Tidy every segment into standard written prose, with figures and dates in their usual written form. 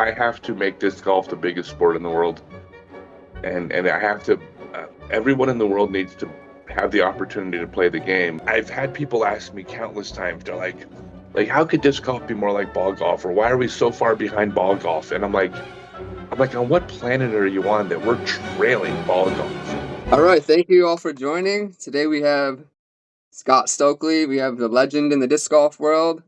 I have to make disc golf the biggest sport in the world, and I have to. Everyone in the world needs to have the opportunity to play the game. I've had people ask me countless times. They're like, how could disc golf be more like ball golf, or why are we so far behind ball golf? And I'm like, on what planet are you on that we're trailing ball golf? All right, thank you all for joining. Today we have Scott Stokely. We have the legend in the disc golf world.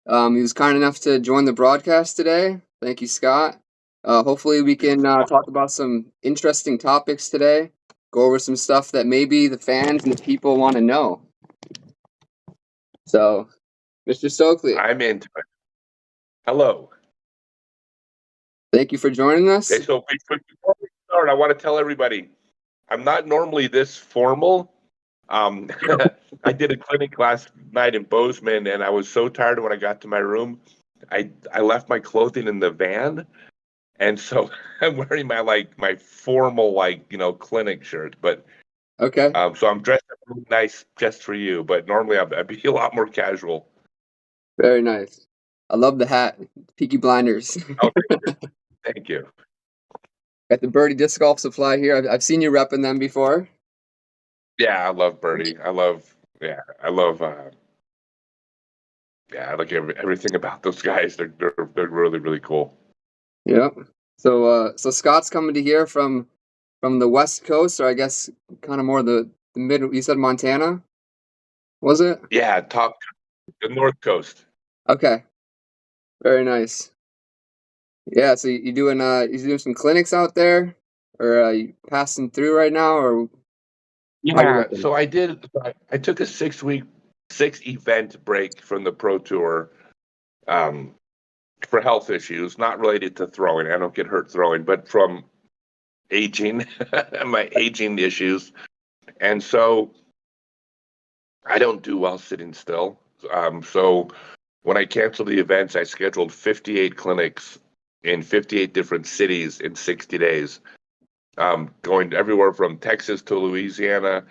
He was kind enough to join the broadcast today. Thank you, Scott. Hopefully, we can talk about some interesting topics today. Go over some stuff that maybe the fans and the people want to know. So, Mr. Stokely, I'm into it. Hello. thank you for joining us. Okay, so before we start, I want to tell everybody I'm not normally this formal. Um, I did a clinic last night in Bozeman, and I was so tired when I got to my room. I left my clothing in the van, and so I'm wearing my formal clinic shirt. But Okay, so I'm dressed up really nice just for you. But normally I'd be a lot more casual. very nice. I love the hat, Peaky Blinders. Oh, thank you. Got the Birdie Disc Golf Supply here. I've seen you repping them before. Yeah, I love Birdie. I like everything about those guys. They're really really cool. Yeah. So Scott's coming to here from the West Coast, or I guess kind of more the mid. You said Montana, was it? Yeah, the North Coast. Okay, very nice. Yeah. So you doing some clinics out there, or you passing through right now, or how you Yeah, repping? so I took a 6 week, 6 event break from the Pro Tour um, for health issues, not related to throwing. I don't get hurt throwing, but from aging, my aging issues. And so I don't do well sitting still. So when I canceled the events, I scheduled 58 clinics in 58 different cities in 60 days, going everywhere from Texas to Louisiana,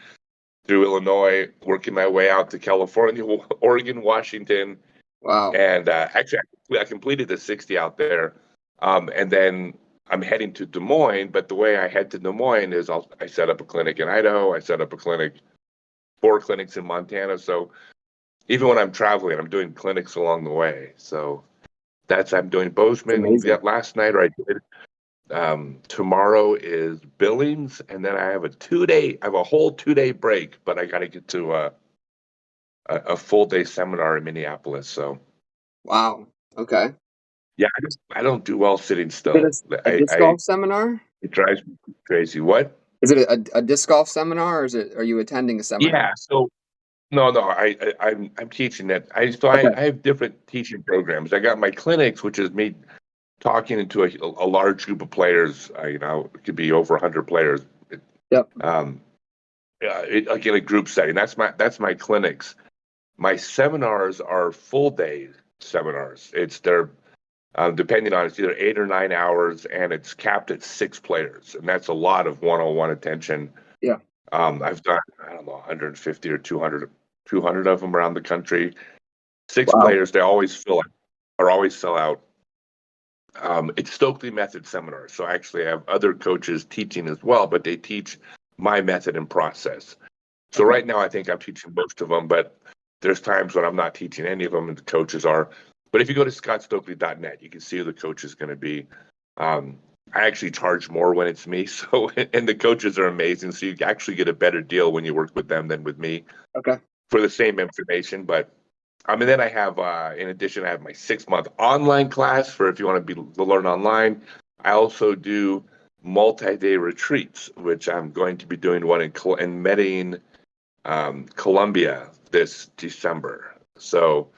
through Illinois, working my way out to California, Oregon, Washington, Wow. and actually, I completed the 60 out there, and then I'm heading to Des Moines. But the way I head to Des Moines is I set up a clinic in Idaho, I set up a clinic, 4 clinics in Montana. So even when I'm traveling, I'm doing clinics along the way. So I'm doing It's Bozeman. amazing. Yeah, last night, or I did. Tomorrow is Billings, and then I have a whole 2 day break, but I got to get to a full day seminar in Minneapolis. So Wow. Okay. yeah, I don't do well sitting Is still. it a disc golf seminar? It drives me crazy. What? Is it a disc golf seminar, or are you attending a seminar? Yeah. So no, I'm teaching that. Okay. I have different teaching programs. I got my clinics, which is me talking into a large group of players. It could be over 100 players. Yep. Um, like in a group setting. That's my clinics. My seminars are full day seminars. They're depending on, it's either 8 or 9 hours, and it's capped at 6 players, and that's a lot of one-on-one attention. Yeah. I've done, I don't know, 150 or 200 of them around the country. Six Wow. players, they always fill out, or always sell out. It's Stokely method seminars, so actually I have other coaches teaching as well, but they teach my method and process. So Okay. right now I think I'm teaching most of them, but there's times when I'm not teaching any of them and the coaches are. But if you go to scottstokely.net, you can see who the coach is going to be. Um, I actually charge more when it's me. So, and the coaches are amazing. So you actually get a better deal when you work with them than with me Okay. for the same information. But and then I have, in addition, I have my 6 month online class for if you want to learn online. I also do multi-day retreats, which I'm going to be doing one in Medellin, Colombia this December. So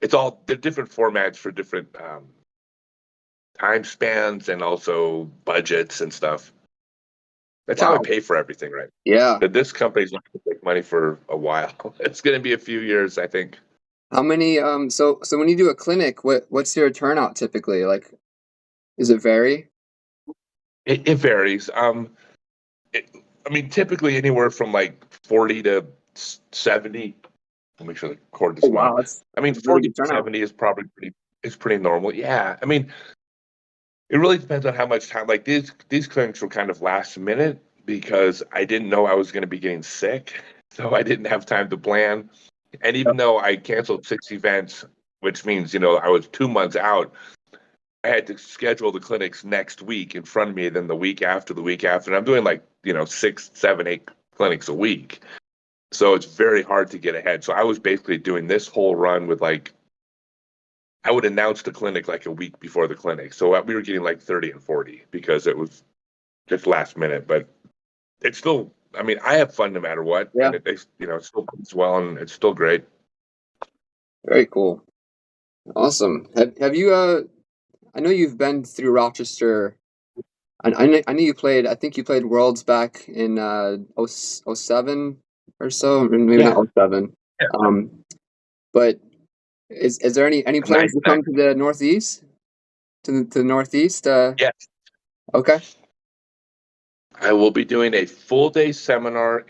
they're different formats for different time spans and also budgets and stuff. That's how I Wow. pay for everything, right? Yeah. But this company's not going to make money for a while. It's going to be a few years, I think. How many so when you do a clinic, what's your turnout typically? Like, does it vary? It varies. I mean, typically anywhere from like 40 to 70. I'll make sure the cord is Oh small. wow, that's I mean, a really 40 good to turnout. 70 is pretty normal. Yeah. I mean, It really depends on how much time. Like these clinics were kind of last minute because I didn't know I was going to be getting sick, so I didn't have time to plan. And even though I canceled 6 events, which means I was 2 months out, I had to schedule the clinics next week in front of me, then the week after, the week after. And I'm doing like 6, 7, 8 clinics a week, so it's very hard to get ahead. So I was basically doing this whole run with like I would announce the clinic like a week before the clinic. So we were getting like 30 and 40 because it was just last minute. But it's still, I mean, I have fun no matter what. Yeah. And it still goes well and it's still great. Very cool. Awesome. Have you I know you've been through Rochester. I know you played. I think you played Worlds back in 07 or so, maybe Yeah. not 07. Yeah. But is there any plans Nice. to come to the Northeast? To the Northeast? Yes. Okay. I will be doing a full day seminar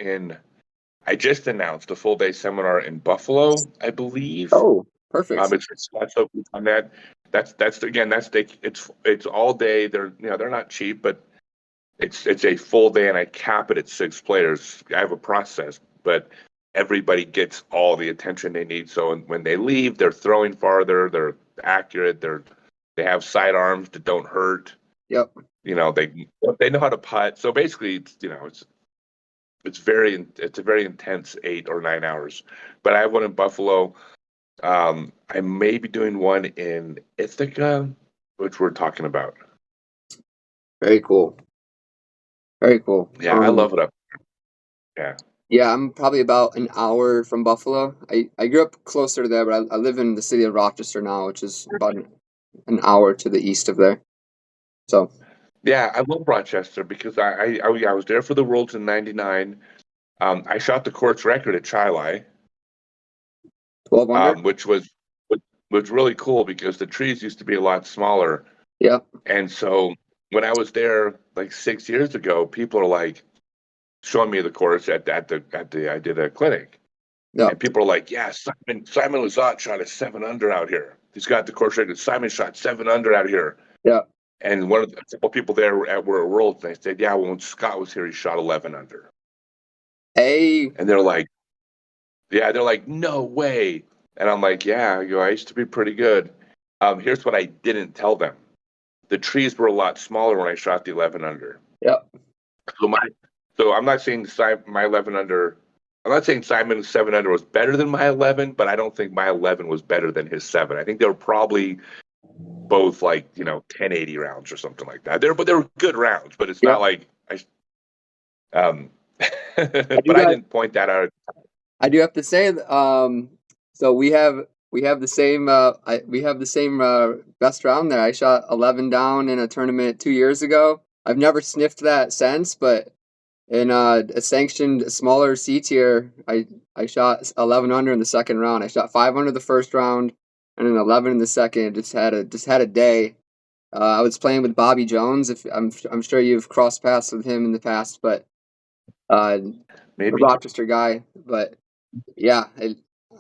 I just announced a full day seminar in Buffalo, I believe. Oh, perfect. It's Scott Stokely on that. It's all day. They're not cheap, but it's a full day, and I cap it at 6 players. I have a process, but everybody gets all the attention they need. So when they leave, they're throwing farther. They're accurate. They have sidearms that don't hurt. Yep. They know how to putt. So basically, it's a very intense 8 or 9 hours. But I have one in Buffalo. I may be doing one in Ithaca, which we're talking about. Very cool. Very cool. Yeah, I love it up there. Yeah. Yeah, I'm probably about an hour from Buffalo. I grew up closer to there, but I live in the city of Rochester now, which is about an hour to the east of there. So Yeah, I love Rochester because I was there for the Worlds in '99. I shot the course record at Chilai, 12 under. which was really cool because the trees used to be a lot smaller. Yeah. And so when I was there like 6 years ago, people are like showing me the course at the I did a clinic. Yeah. And people are like, yeah, Simon Lazat shot a 7 under out here. He's got the course record. Simon shot 7 under out here. Yeah. And one of the couple people there were at Worlds, and they said, yeah, when Scott was here, he shot 11 under. Hey. And they're like, no way. And I'm like, yeah, I used to be pretty good. Here's what I didn't tell them. The trees were a lot smaller when I shot the 11 under. Yeah. So I'm not saying my 11 under. I'm not saying Simon's 7 under was better than my 11, but I don't think my 11 was better than his 7. I think they were probably both like 1080 rounds or something like that. But they were good rounds. But it's not like but I didn't point that out. I do have to say, so we have the same best round there. I shot 11 down in a tournament 2 years ago. I've never sniffed that since, but in a sanctioned smaller C tier, I shot 11 under in the second round. I shot 5 under the first round and an 11 in the second. Just had a day. I was playing with Bobby Jones. If I'm sure you've crossed paths with him in the past, but Maybe. a Rochester guy. But yeah,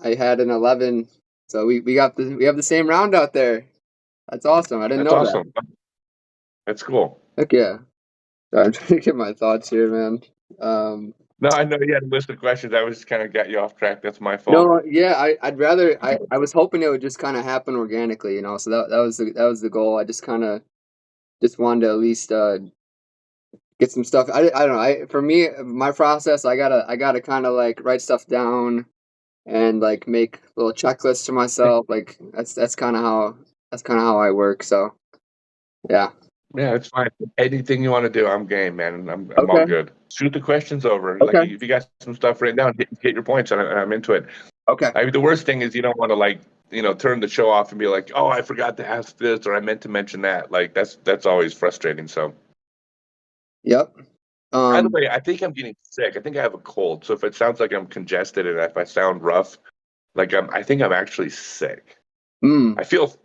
I had an 11. So we have the same round out there. That's awesome. I didn't know awesome. That's cool. Heck yeah. Sorry, I'm trying to get my thoughts here, man. No, I know you had a list of questions. I was just kind of got you off track. That's my fault. No, yeah, I'd rather I was hoping it would just kind of happen organically, So that was the goal. I just kind of just wanted to at least get some stuff. I don't know. For me, my process, I gotta kind of like write stuff down and like make little checklists for myself. Like that's kind of how I work. So yeah. Yeah, it's fine. Anything you want to do, I'm game, man. I'm all good. Shoot the questions over. Okay. Like if you got some stuff written down, get your points, and I'm into it. Okay. I mean, the worst thing is you don't want to turn the show off and be like, oh, I forgot to ask this or I meant to mention that. Like that's always frustrating. So. Yep. By the way, I think I'm getting sick. I think I have a cold. So if it sounds like I'm congested and if I sound rough, I think I'm actually sick. I feel.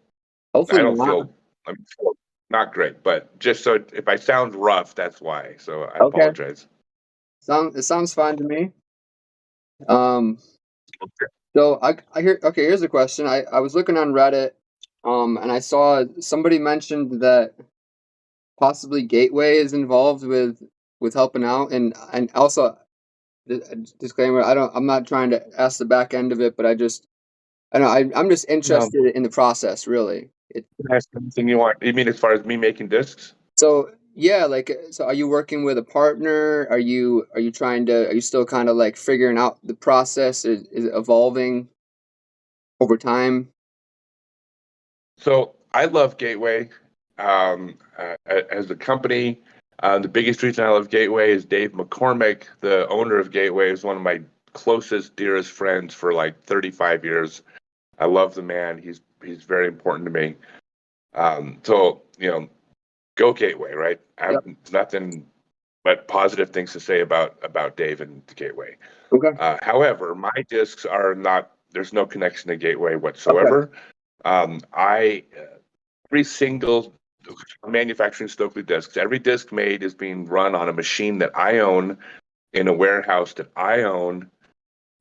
Hopefully I don't not. feel. I'm not great, but just so if I sound rough, that's why. So I apologize. It sounds fine to me. So I hear. Okay, here's a question. I was looking on Reddit, and I saw somebody mentioned that possibly Gateway is involved with helping out, and also disclaimer, I'm not trying to ask the back end of it, but I'm just No, interested in the process, really. ask anything you want. You mean as far as me making discs? So yeah, so are you working with a partner? Are you still kind of like figuring out the process? Is it evolving over time? So I love Gateway as a company. The biggest reason I love Gateway is Dave McCormick, the owner of Gateway, is one of my closest, dearest friends for like 35 years. I love the man. He's very important to me. So go Gateway, right? I have Yep. nothing but positive things to say about Dave and the Gateway. Okay. However, my discs are not. There's no connection to Gateway Okay. whatsoever. I every single manufacturing Stokely discs, every disc made is being run on a machine that I own in a warehouse that I own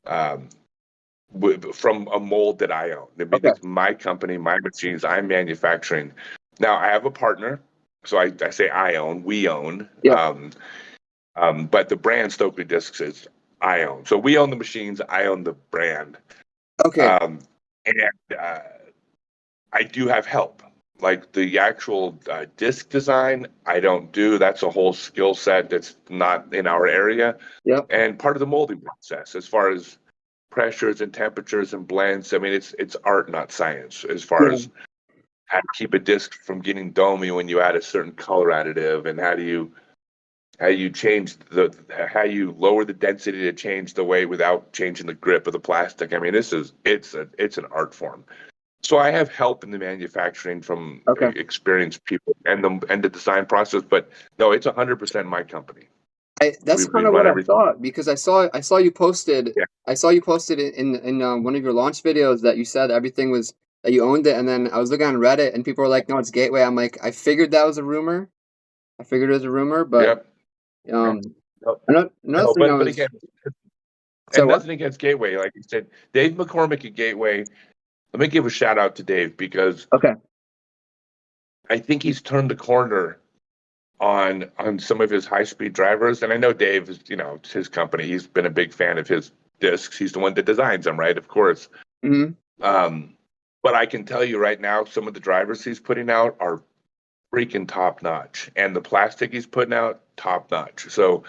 um, from a mold that I own. I mean, Okay. it's my company, my machines, I'm manufacturing. Now I have a partner, so I say I own, we own, Yep. but the brand Stokely discs is I own. So we own the machines, I own the brand, Okay. um, and I do have help. Like the actual disc design, I don't do. That's a whole skill set that's not in our area. Yep. And part of the molding process, as far as pressures and temperatures and blends, I mean, it's art, not science, as far Yeah. as how to keep a disc from getting domey when you add a certain color additive, and how you change how you lower the density to change the weight without changing the grip of the plastic. I mean, it's an art form. So I have help in the manufacturing from Okay. experienced people and the design process, but no, it's 100% my company. That's We kind of run what I everything. thought because I saw you posted Yeah, in one of your launch videos that you said everything was that you owned it, and then I was looking on Reddit and people were like, "No, it's Gateway." I'm like, I figured that was a rumor. I figured it was a rumor, but yep. Yeah. um, No, another thing I but was again, so and what? nothing against Gateway. Like you said, Dave McCormick at Gateway. Let me give a shout out to Dave because Okay, I think he's turned the corner on some of his high speed drivers. And I know Dave is, it's his company. He's been a big fan of his discs. He's the one that designs them, right? Of course. hmm Um, but I can tell you right now, some of the drivers he's putting out are freaking top notch, and the plastic he's putting out top notch. So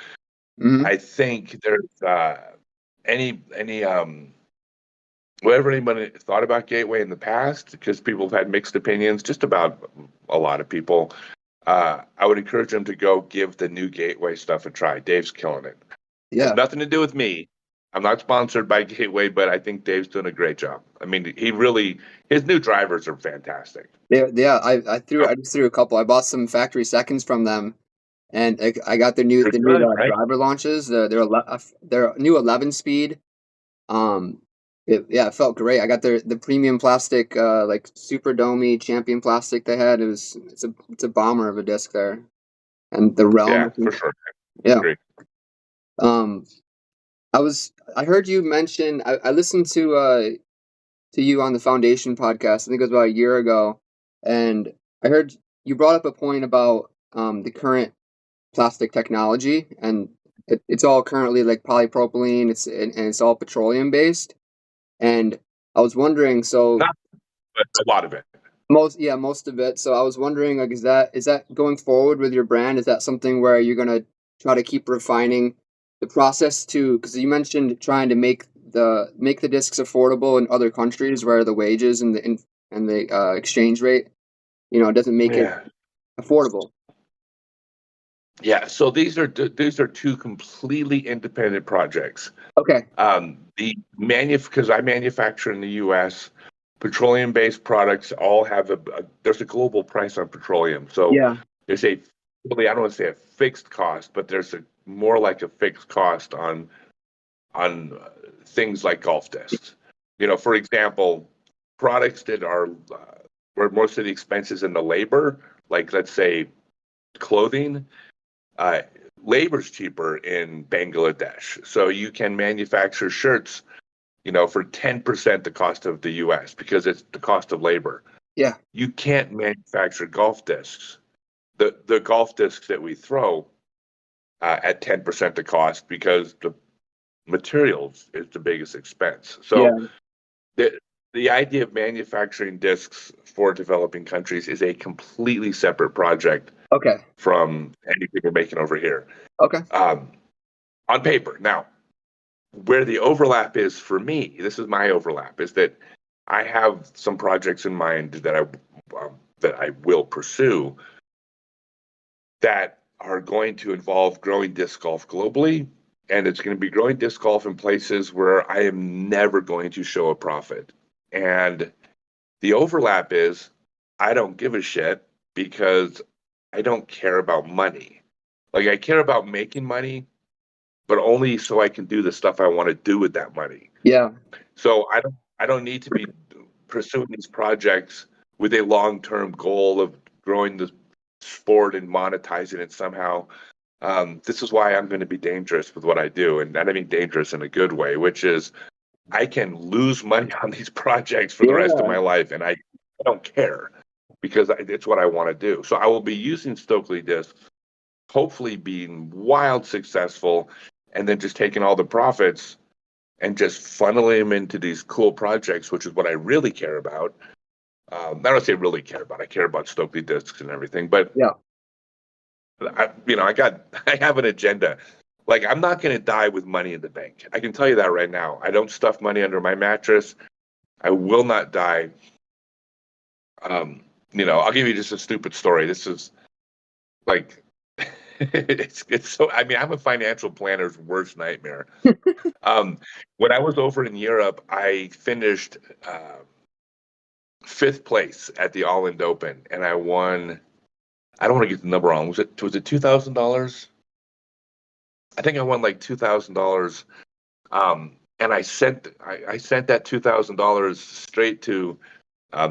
hmm I think there's any whatever anybody thought about Gateway in the past, because people have had mixed opinions, just about a lot of people. I would encourage them to go give the new Gateway stuff a try. Dave's killing it. Has yeah, nothing to do with me. I'm not sponsored by Gateway, but I think Dave's doing a great job. I mean, his new drivers are fantastic. yeah. I just threw a couple. I bought some factory seconds from them, and I got They're the new good, right? driver launches. Their new 11 speed. Yeah, it felt great. I got the premium plastic, like super domey champion plastic they had. It's a bomber of a disc there, and the realm. Yeah, for sure. Yeah. Agree. Um, I heard you mention. I listened to you on the Foundation podcast. I think it was about a year ago, and I heard you brought up a point about the current plastic technology, and it's all currently like polypropylene. And it's all petroleum based. And I was wondering, so Not but a lot of it. most of it. So I was wondering, like, is that going forward with your brand? Is that something where you're gonna try to keep refining the process to? Because you mentioned trying to make the discs affordable in other countries where the wages and the exchange rate, doesn't make it Yeah. affordable. Yeah. So these are two completely independent projects. Okay. Because I manufacture in the U.S., petroleum-based products all have there's a global price on petroleum. So Yeah. there's really, I don't want to say a fixed cost, but there's more like a fixed cost on things like golf discs. For example, products that are where most of the expenses in the labor, like let's say clothing, uh, labor's cheaper in Bangladesh. So you can manufacture shirts, for 10% the cost of the US because it's the cost of labor. Yeah. You can't manufacture golf discs. the golf discs that we throw at 10% the cost because the materials is the biggest expense. So Yeah. the idea of manufacturing discs for developing countries is a completely separate project Okay. from anything we're making over here. Okay. On paper. Now, where the overlap is for me, this is my overlap, is that I have some projects in mind that I will pursue that are going to involve growing disc golf globally, and it's going to be growing disc golf in places where I am never going to show a profit. And the overlap is I don't give a shit because I don't care about money. Like I care about making money, but only so I can do the stuff I want to do with that money. Yeah. So I don't need to be pursuing these projects with a long-term goal of growing the sport and monetizing it somehow. This is why I'm going to be dangerous with what I do, and I mean dangerous in a good way, which is I can lose money on these projects for the rest of Yeah. my life, and I don't care because it's what I want to do. So I will be using Stokely discs, hopefully being wild successful, and then just taking all the profits and just funneling them into these cool projects, which is what I really care about. I don't say really care about. I care about Stokely discs and everything, but Yeah. I have an agenda. Like I'm not going to die with money in the bank. I can tell you that right now. I don't stuff money under my mattress. I will not die. I'll give you just a stupid story. This is like it's so. I mean, I'm a financial planner's worst nightmare. When I was over in Europe, I finished fifth place at the All Indo Open, and I won. I don't want to get the number wrong. Was it $2,000? I think I won like $2,000. And I sent that $2,000 straight to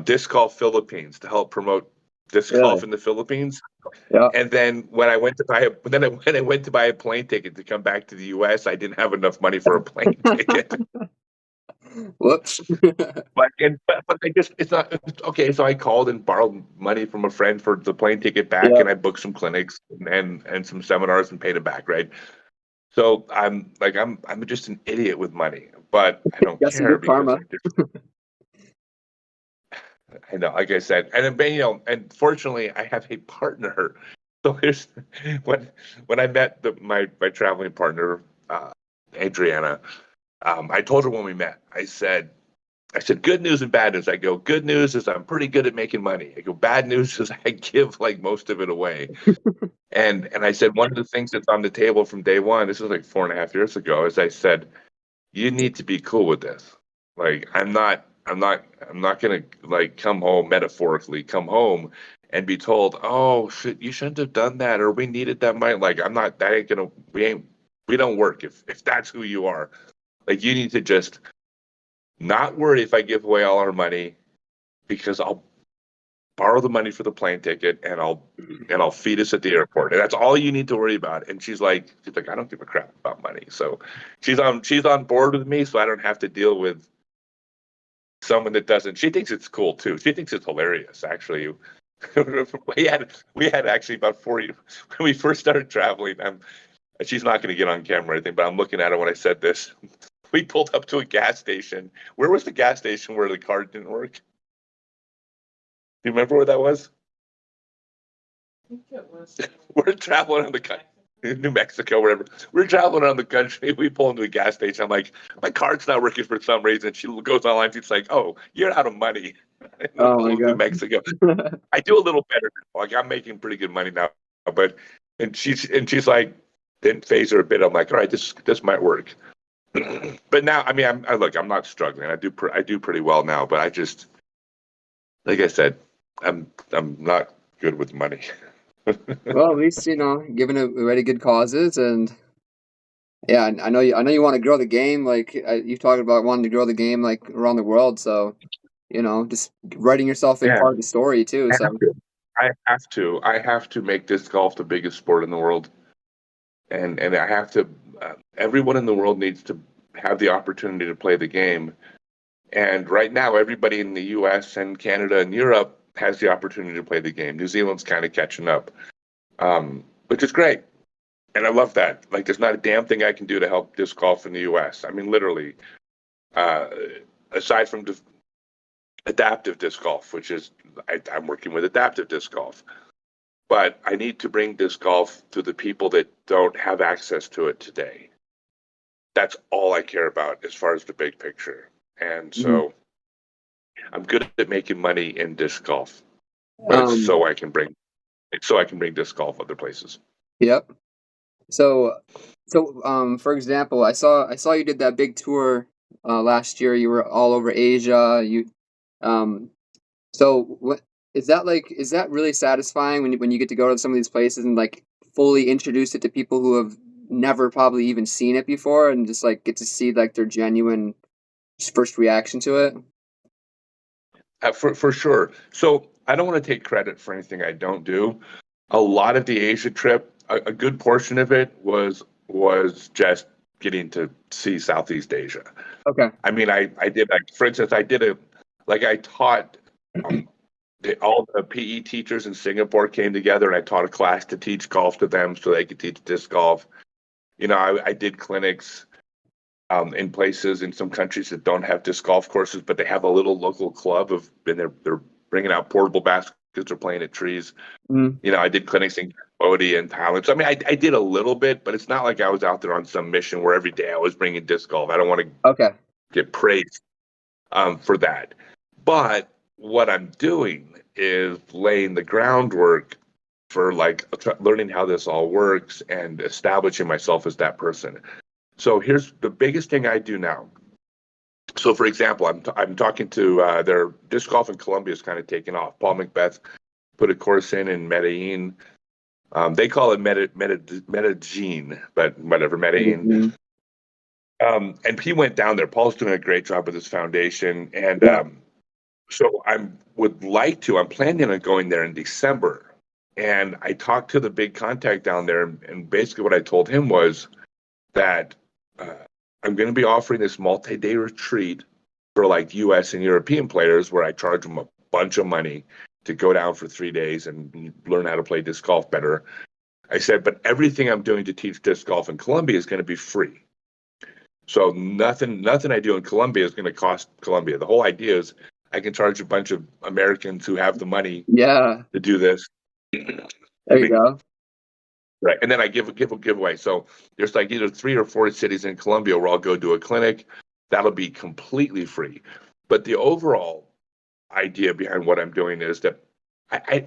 Disc Golf Philippines to help promote disc Really. golf in the Philippines. Yeah. And then when I went to buy a plane ticket to come back to the U.S., I didn't have enough money for a plane ticket. Whoops. But I just it's not okay. So I called and borrowed money from a friend for the plane ticket back, Yeah. and I booked some clinics and some seminars and paid it back. Right. So I'm just an idiot with money, but I don't Got some care good because karma. I know, like I said, and then and fortunately, I have a partner. So here's when I met my traveling partner, Adriana. I told her when we met. I said, good news and bad news. I go, good news is I'm pretty good at making money. I go, bad news is I give like most of it away. And I said, one of the things that's on the table from day one, this was like 4.5 years ago, is I said, you need to be cool with this. Like, I'm not gonna like come home metaphorically, come home and be told, oh shit, you shouldn't have done that, or we needed that money. Like, I'm not, that ain't gonna, we don't work if that's who you are. Like, you need to just not worry if I give away all our money because I'll borrow the money for the plane ticket and I'll feed us at the airport. And that's all you need to worry about. And she's like, I don't give a crap about money. So she's on board with me, so I don't have to deal with someone that doesn't. She thinks it's cool too. She thinks it's hilarious, actually. We had actually about 40 when we first started traveling. She's not going to get on camera or anything, but I'm looking at her when I said this. We pulled up to a gas station. Where was the gas station where the card didn't work? Do you remember where that was? I think it was We're traveling around the country, New Mexico, wherever. We're traveling around the country. We pull into a gas station. I'm like, my card's not working for some reason. She goes online. She's like, oh, you're out of money. In the Oh middle my of New god. Mexico. I do a little better. Like I'm making pretty good money now, but she's like, didn't phase her a bit. I'm like, all right, this might work. But now, I mean, I'm not struggling. I do pretty well now, but I just, like I said, I'm not good with money. Well, at least giving it away to good causes, and yeah, I know you want to grow the game. Like you talked about wanting to grow the game like around the world. So just writing yourself in Yeah, part of the story too. I So have to. I have to make disc golf the biggest sport in the world, and I have to. Everyone in the world needs to have the opportunity to play the game. And right now, everybody in the U.S. and Canada and Europe has the opportunity to play the game. New Zealand's kind of catching up. which is great. And I love that. Like, there's not a damn thing I can do to help disc golf in the U.S. I mean, literally, uh, aside from adaptive disc golf, which is I'm working with adaptive disc golf. But I need to bring disc golf to the people that don't have access to it today. That's all I care about as far as the big picture. And so I'm good at making money in disc golf, but it's Um, so I can bring disc golf other places. yep. So, for example, I saw you did that big tour last year. You were all over Asia. Um, so what is that like? Is that really satisfying when you get to go to some of these places and like fully introduce it to people who have never probably even seen it before and just like get to see like their genuine first reaction to it? For sure. So I don't want to take credit for anything I don't do. A lot of the Asia trip, a good portion of it was just getting to see Southeast Asia. Okay. I mean, I did, like, for instance, I taught, um, all the PE teachers in Singapore came together and I taught a class to teach golf to them so they could teach disc golf. You know, I did clinics in places in some countries that don't have disc golf courses, but they have a little local club and they're bringing out portable baskets or playing at trees. Mm, You know, I did clinics in Cambodia and Thailand. So I mean, I did a little bit, but it's not like I was out there on some mission where every day I was bringing disc golf. I don't want to okay. get praised for that. But what I'm doing is laying the groundwork for like learning how this all works and establishing myself as that person. So here's the biggest thing I do now. So, for example, I'm talking to their disc golf in Colombia is kind of taking off. Paul Macbeth put a course in Medellin. They call it Medellin, but whatever, Medellin. Mhm. And he went down there. Paul's doing a great job with his foundation, and Yeah. so I'm planning on going there in December. And I talked to the big contact down there, and basically what I told him was that I'm going to be offering this multi-day retreat for like U.S. and European players, where I charge them a bunch of money to go down for 3 days and learn how to play disc golf better. I said, but everything I'm doing to teach disc golf in Colombia is going to be free. So nothing I do in Colombia is going to cost Colombia. The whole idea is I can charge a bunch of Americans who have the money Yeah. to do this. There you go. Right. And then I give a giveaway. So there's like either 3 or 4 cities in Colombia where I'll go do a clinic. That'll be completely free. But the overall idea behind what I'm doing is that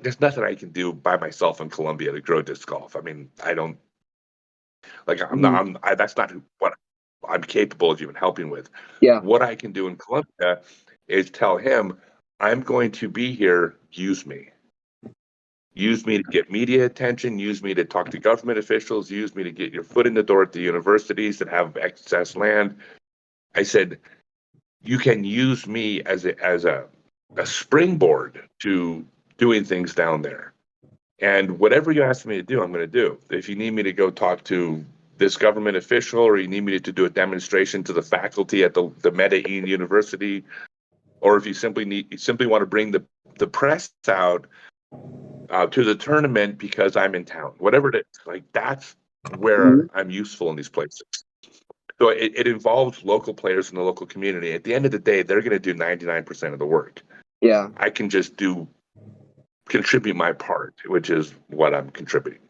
there's nothing I can do by myself in Colombia to grow disc golf. I mean, I don't like I'm not Mhm. that's not what I'm capable of even helping with. Yeah. What I can do in Colombia is tell him, I'm going to be here, use me. Use me to get media attention, use me to talk to government officials, use me to get your foot in the door at the universities that have excess land. I said, you can use me as a springboard to doing things down there. And whatever you ask me to do, I'm going to do. If you need me to go talk to this government official, or you need me to do a demonstration to the faculty at the Medellin University, or if you simply want to bring the press out to the tournament because I'm in town, whatever it is, like that's where Mhm. I'm useful in these places. So it involves local players in the local community. At the end of the day, they're going to do 99% of the work. Yeah. I can just contribute my part, which is what I'm contributing.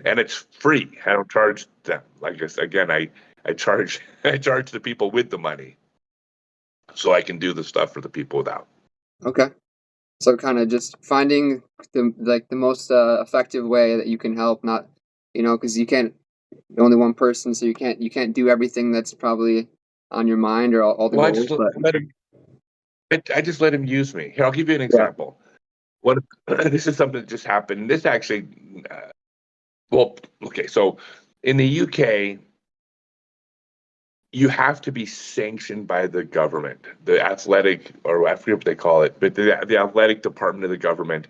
And it's free. I don't charge them. Like I said, again, I charge I charge the people with the money so I can do the stuff for the people without. Okay. So kind of just finding the most effective way that you can help, not because you can't you're only one person, so you can't do everything that's probably on your mind or all the Well, goals. But I just let him use me. Here, I'll give you an yeah. example. What this is something that just happened. This actually, well, okay. So in the UK, you have to be sanctioned by the government, the athletic, or I forget what they call it, but the athletic department of the government.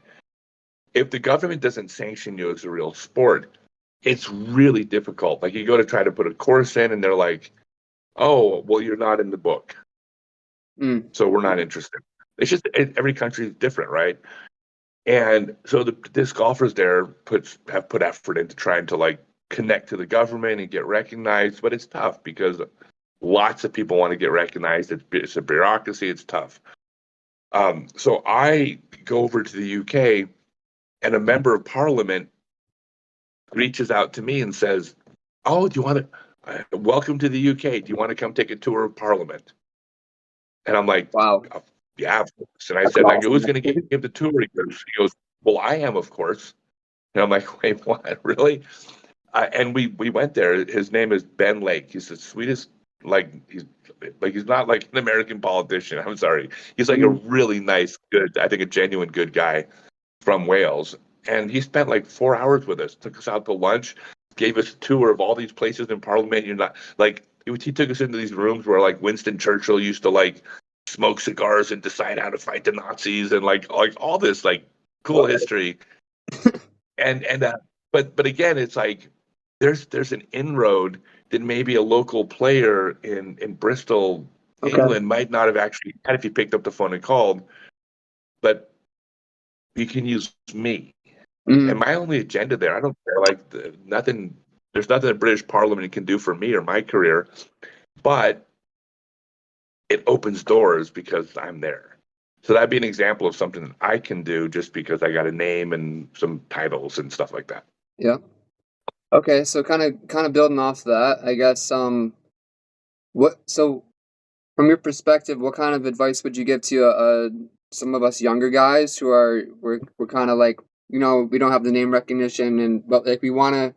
If the government doesn't sanction you as a real sport, it's really difficult. Like you go to try to put a course in, and they're like, "Oh, well, you're not in the book, Mm. so we're not interested." It's just every country is different, right? And so the disc golfers there have put effort into trying to like connect to the government and get recognized, but it's tough because lots of people want to get recognized. It's a bureaucracy. It's tough. So I go over to the UK, and a member of parliament reaches out to me and says, "Oh, do you want to welcome to the UK? Do you want to come take a tour of parliament?" And I'm like, Wow. "Yeah, of course." And I That's said, "Like, awesome. who's going to give the tour?" He goes, "Well, I am, of course." And I'm like, "Wait, what? Really?" And we went there. His name is Ben Lake. He's the sweetest. Like he's not like an American politician. I'm sorry. He's like a really nice, good. I think a genuine good guy from Wales. And he spent like 4 hours with us. Took us out to lunch. Gave us a tour of all these places in Parliament. You're not like he took us into these rooms where like Winston Churchill used to like smoke cigars and decide how to fight the Nazis and like all this like cool history. And but again, it's like there's an inroad that maybe a local player in Bristol, Okay. England might not have actually had if he picked up the phone and called, but you can use me. Mhm. And my only agenda there, I don't care, like nothing, there's nothing the British Parliament can do for me or my career, but it opens doors because I'm there. So that'd be an example of something that I can do just because I got a name and some titles and stuff like that. Yeah. Okay, so kind of building off that, I guess what so from your perspective, what kind of advice would you give to some of us younger guys who we're kind of like, we don't have the name recognition but like we want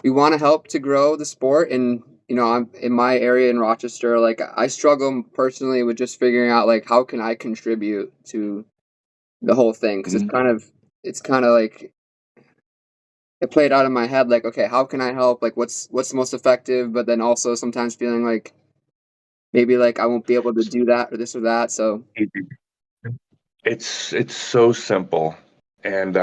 to help to grow the sport, and I'm in my area in Rochester, like I struggle personally with just figuring out like how can I contribute to the whole thing, because Mhm. it's kind of like it played out in my head like, okay, how can I help, like what's the most effective, but then also sometimes feeling like maybe like I won't be able to do that or this or that. So It's so simple. And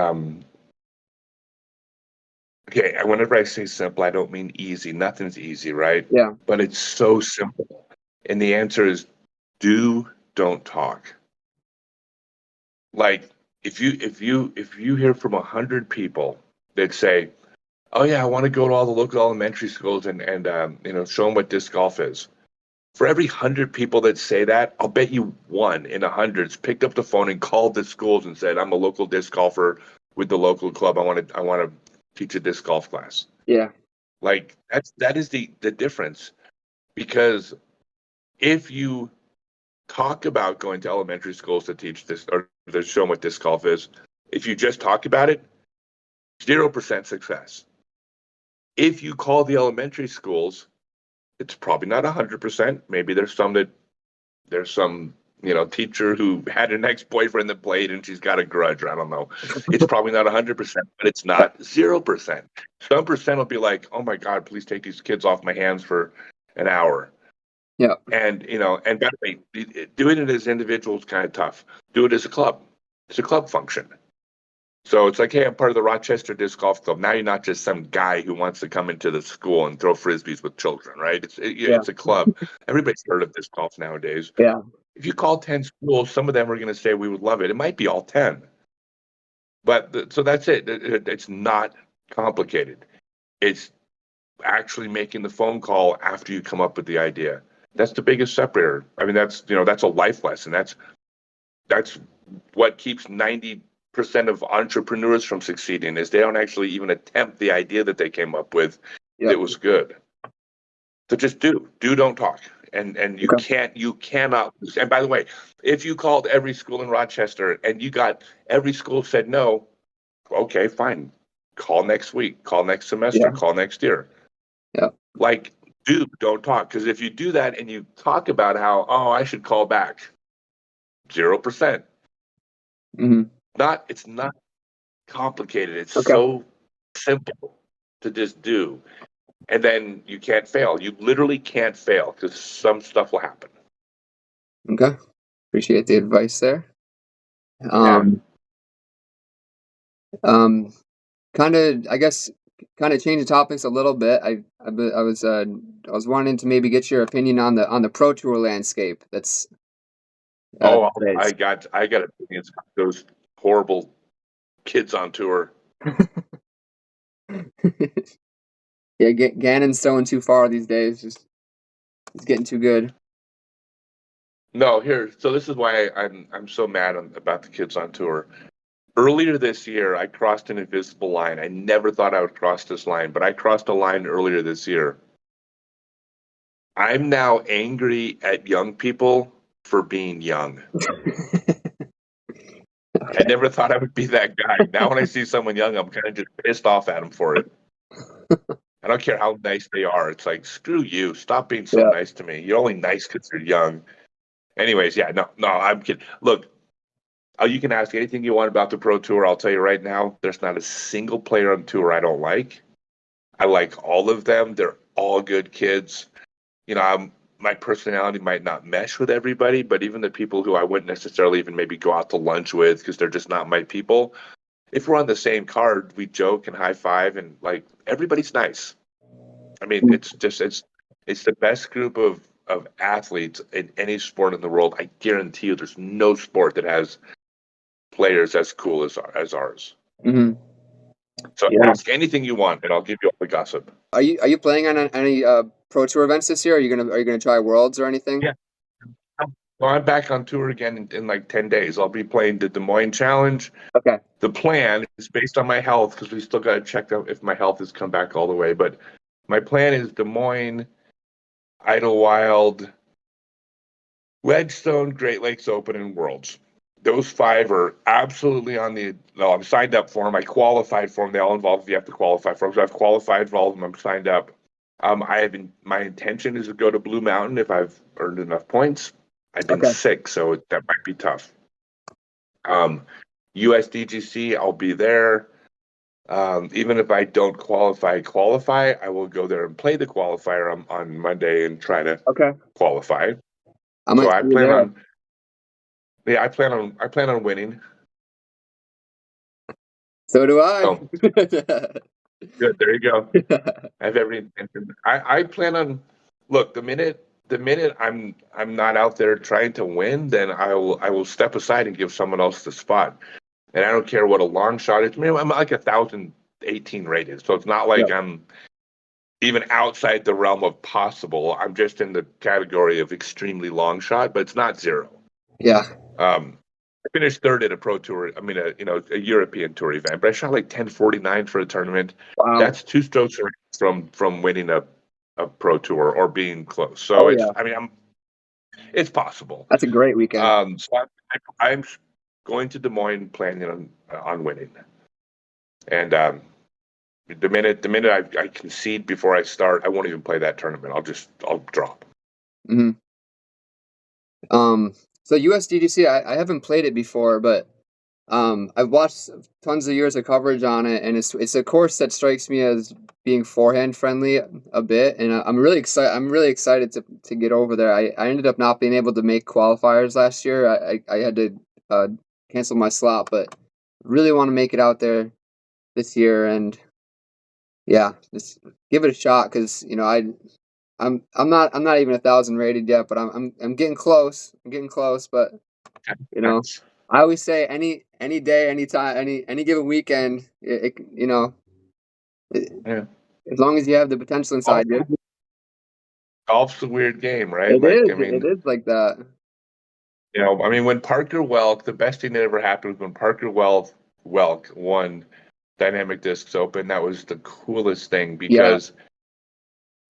okay, whenever I say simple, I don't mean easy. Nothing's easy, right? yeah. But it's so simple. And the answer is don't talk. Like if you hear from 100 people that say, "Oh yeah, I want to go to all the local elementary schools and show them what disc golf is." For every 100 people that say that, I'll bet you one in 100s picked up the phone and called the schools and said, "I'm a local disc golfer with the local club. I want to teach a disc golf class." Yeah. Like that is the difference. Because if you talk about going to elementary schools to teach this or to show them what disc golf is, if you just talk about it, 0% success. If you call the elementary schools, it's probably not 100%. Maybe there's some teacher who had an ex-boyfriend that played and she's got a grudge, or I don't know. It's probably not 100%, but it's not 0%. Some percent will be like, "Oh my God, please take these kids off my hands for an hour." Yeah. And by the way, doing it as individuals is kind of tough. Do it as a club. It's a club function. So it's like, hey, I'm part of the Rochester Disc Golf Club. Now you're not just some guy who wants to come into the school and throw frisbees with children, right? Yeah. It's a club. Everybody's heard of disc golf nowadays. Yeah. If you call 10 schools, some of them are going to say we would love it. It might be all 10. But so that's it. It's not complicated. It's actually making the phone call after you come up with the idea. That's the biggest separator. I mean, that's a life lesson. That's what keeps 90% of entrepreneurs from succeeding is they don't actually even attempt the idea that they came up with Yeah. that was good. So just don't talk. And Okay. you cannot lose. And by the way, if you called every school in Rochester and you got every school said no, okay, fine. Call next week, call next semester, Yeah. call next year. Yeah. Like, don't talk. Because if you do that and you talk about how, oh, I should call back, 0%. Hmm. It's not complicated. It's Okay. so simple to just do. And then you can't fail. You literally can't fail because some stuff will happen. Okay. Appreciate the advice there. Yeah. Um, um, kind of, I guess, kind of change the topics a little bit. I was wanting to maybe get your opinion on the Pro Tour landscape. That's Oh, today. I got opinions about those horrible kids on tour. Yeah, Gannon's throwing too far these days. Just he's getting too good. No, here. So this is why I'm so mad about the kids on tour. Earlier this year, I crossed an invisible line. I never thought I would cross this line, but I crossed a line earlier this year. I'm now angry at young people for being young. I never thought I would be that guy. Now when I see someone young, I'm kind of just pissed off at them for it. I don't care how nice they are. It's like, screw you. Stop being so Yeah. nice to me. You're only nice because you're young. Anyways, yeah, no, I'm kidding. Look, you can ask anything you want about the Pro Tour. I'll tell you right now, there's not a single player on tour I don't like. I like all of them. They're all good kids. You know, my personality might not mesh with everybody, but even the people who I wouldn't necessarily even maybe go out to lunch with because they're just not my people. If we're on the same card, we joke and high five and like everybody's nice. I mean, it's the best group of athletes in any sport in the world. I guarantee you, there's no sport that has players as cool as ours. Mm-hmm. So Yeah. ask anything you want, and I'll give you all the gossip. Are you playing on any Pro Tour events this year? Are you gonna try Worlds or anything? Yeah. Well, I'm back on tour again in like 10 days. I'll be playing the Des Moines Challenge. Okay. The plan is based on my health because we still got to check out if my health has come back all the way. But my plan is Des Moines, Idlewild, Ledgestone, Great Lakes Open, and Worlds. Those five are absolutely on the. No, I'm signed up for them. I qualified for them. They all involve you have to qualify for them. So I've qualified for all of them. I'm signed up. My intention is to go to Blue Mountain if I've earned enough points. I've been Okay. sick, so that might be tough. USDGC, I'll be there. Even if I don't qualify, I will go there and play the qualifier on Monday and try to Okay. qualify. I might So I see you plan there. on, yeah, I plan on winning. So do I. So good, there you go. I have every intention. I plan on. Look, the minute I'm not out there trying to win, then I will step aside and give someone else the spot. And I don't care what a long shot is. I mean, I'm like 1,018 rated, so it's not like Yeah. I'm even outside the realm of possible. I'm just in the category of extremely long shot, but it's not zero. Yeah. I finished third at a pro tour. I mean, a European tour event, but I shot like 10:49 for a tournament. Wow. That's two strokes from winning a pro tour or being close. So Oh it's, yeah. I mean, it's possible. That's a great weekend. So I'm going to Des Moines planning on winning, and the minute I concede before I start, I won't even play that tournament. I'll drop. Hmm. So USDGC, I haven't played it before, but I've watched tons of years of coverage on it, and it's a course that strikes me as being forehand friendly a bit, and I'm really excited. I'm really excited to get over there. I ended up not being able to make qualifiers last year. I had to uh, cancel my slot, but really want to make it out there this year, and yeah, just give it a shot because I'm not even 1,000 rated yet, but I'm getting close. I'm getting close, but you know, Nice. I always say any day, any time, any given weekend, Yeah. as long as you have the potential inside you. Golf's a weird game, right? It Like, is. I It mean, is like that. I mean, when Parker Welk, the best thing that ever happened was when Parker Welk won Dynamic Discs Open. That was the coolest thing Yeah. because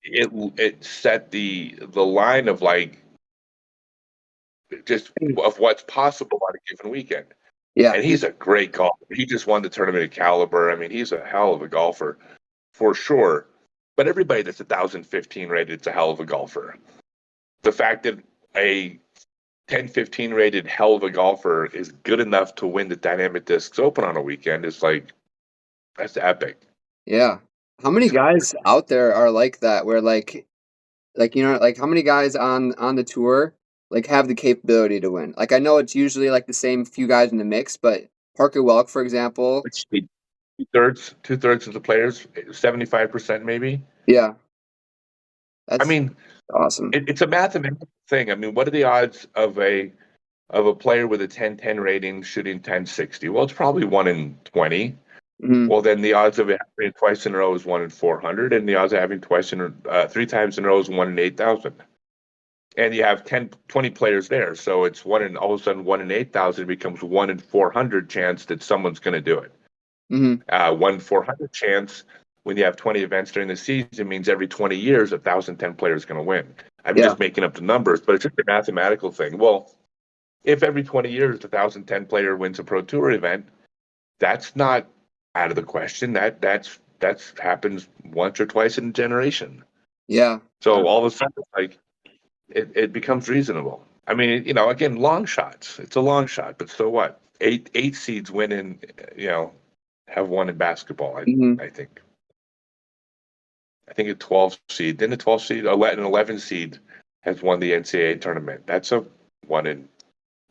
it set the line of like just of what's possible on a given weekend. Yeah. And he's a great golfer. He just won the tournament at Caliber. I mean, he's a hell of a golfer for sure. But everybody that's 1,015 rated is a hell of a golfer. The fact that a 10-15 rated hell of a golfer is good enough to win the Dynamic Discs Open on a weekend is like, that's epic. Yeah. How many guys out there are like that? Where like how many guys on the tour like have the capability to win? Like I know it's usually like the same few guys in the mix, but Parker Welk, for example, Which two-thirds of the players, 75% maybe. yeah, I that's mean, awesome. it's a mathematical thing. I mean, what are the odds of a of a player with a 10-10 rating shooting 1060. Well, it's probably 1 in 20. Mm-hmm. Well, then the odds of it happening twice in a row is 1 in 400, and the odds of having three times in a row is 1 in 8,000. And you have 10, 20 players there, so it's all of a sudden 1 in 8,000 becomes 1 in 400 chance that someone's going to do it. Mm-hmm. 1 in 400 chance when you have 20 events during the season means every 20 years 1,010 players going to win. I'm Yeah. just making up the numbers, but it's just a mathematical thing. Well, if every 20 years 1,010 player wins a Pro Tour event, that's not out of the question. That's happens once or twice in a generation. Yeah. So all of a sudden, like it becomes reasonable. I mean, again, long shots. It's a long shot, but so what? Eight seeds win in, have won in basketball. Mm-hmm. I think. I think a 12 seed, then a 12 seed, an 11 seed has won the NCAA tournament. That's a 1 in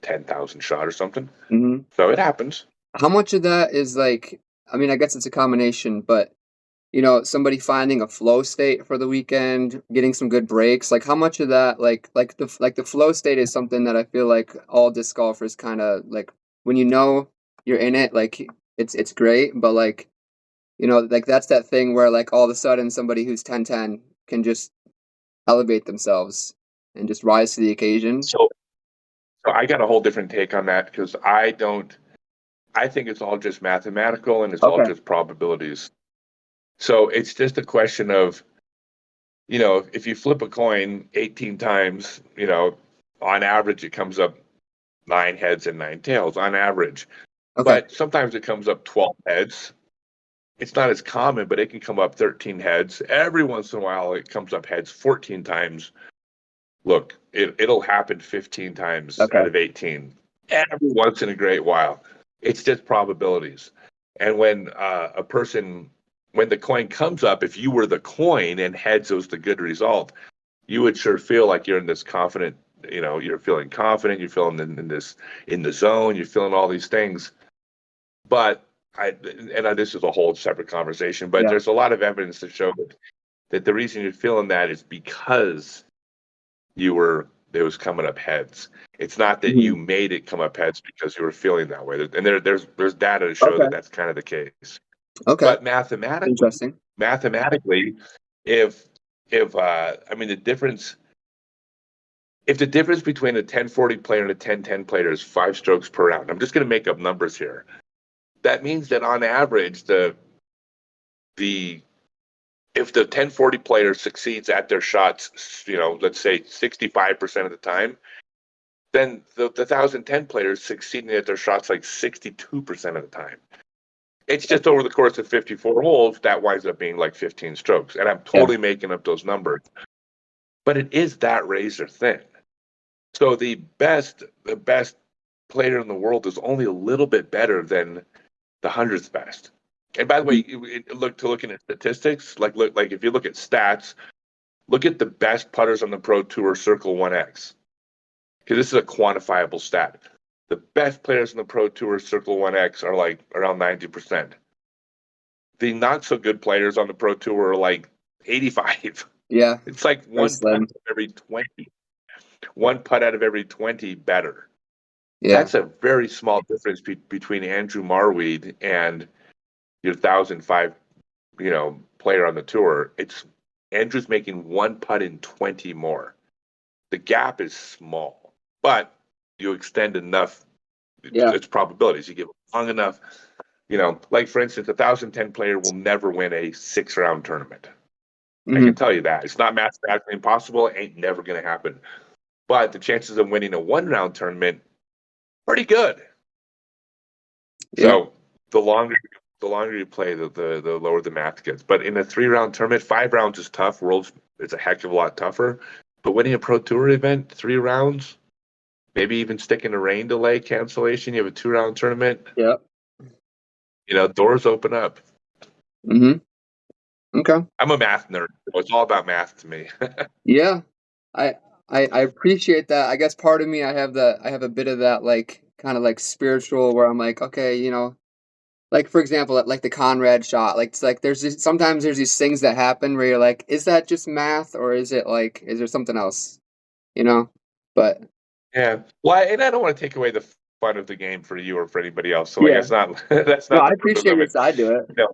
10,000 shot or something. Mm-hmm. So it happens. How much of that is like, I mean, I guess it's a combination, but somebody finding a flow state for the weekend, getting some good breaks. Like how much of that, like the flow state is something that I feel like all disc golfers kind of like when you're in it, like it's great, but like like that's that thing where like all of a sudden somebody who's 10-10 can just elevate themselves and just rise to the occasion. So I got a whole different take on that because I think it's all just mathematical and it's all Okay. just probabilities. So it's just a question of, if you flip a coin 18 times, on average it comes up 9 heads and 9 tails on average. Okay. But sometimes it comes up 12 heads. It's not as common, but it can come up 13 heads. Every once in a while it comes up heads 14 times. Look, it'll happen 15 times Okay. out of 18. Every once in a great while. It's just probabilities. And when when the coin comes up, if you were the coin and heads was the good result, you would sure feel like you're in this confident, you're feeling confident, you're feeling in the zone, you're feeling all these things. But this is a whole separate conversation, but Yeah. there's a lot of evidence to show that the reason you're feeling that is because it was coming up heads. It's not that you made it come up heads because you were feeling that way. And there's data to show Okay. that that's kind of the case. Okay. But mathematically, Interesting. if I mean if the difference between a 1040 player and a 1010 player is 5 strokes per round, I'm just going to make up numbers here. That means that on average, if the 1040 player succeeds at their shots, let's say 65% of the time, then the 1010 players succeeding at their shots like 62% of the time. It's just over the course of 54 holes, that winds up being like 15 strokes. And I'm totally making up those numbers. But it is that razor thin. So the best player in the world is only a little bit better than the 100th best. And by the way, looking at statistics, like if you look at stats, look at the best putters on the Pro Tour circle 1x. Because this is a quantifiable stat. The best players in the Pro Tour circle 1x are like around 90%. The not so good players on the Pro Tour are like 85. Yeah. It's like one putt out of every 20. One putt out of every 20 better. Yeah. That's a very small difference between Andrew Marweed and your 1,005, player on the tour. It's Andrew's making one putt in 20 more. The gap is small, but you extend enough. Yeah. It's probabilities. You give long enough. Like for instance, a 1,010 player will never win a 6-round tournament. I can tell you that. It's not mathematically impossible. It ain't never going to happen. But the chances of winning a 1-round tournament, pretty good. Yeah. So the longer you play, the lower the math gets. But in a 3-round tournament, 5 rounds is tough. Worlds is a heck of a lot tougher. But winning a Pro Tour event, 3 rounds, maybe even sticking a rain delay cancellation, you have a 2-round tournament. Yeah. Doors open up. Okay. I'm a math nerd, so it's all about math to me. Yeah. I appreciate that. I guess part of me I have a bit of that like kind of like spiritual where I'm like, okay, like for example, like the Conrad shot, like it's like sometimes there's these things that happen where you're like, is that just math or is there something else? But Yeah. Well, and I don't want to take away the fun of the game for you or for anybody else. So like, Yeah. it's not that's No, not I the purpose appreciate of your it. side to it. No.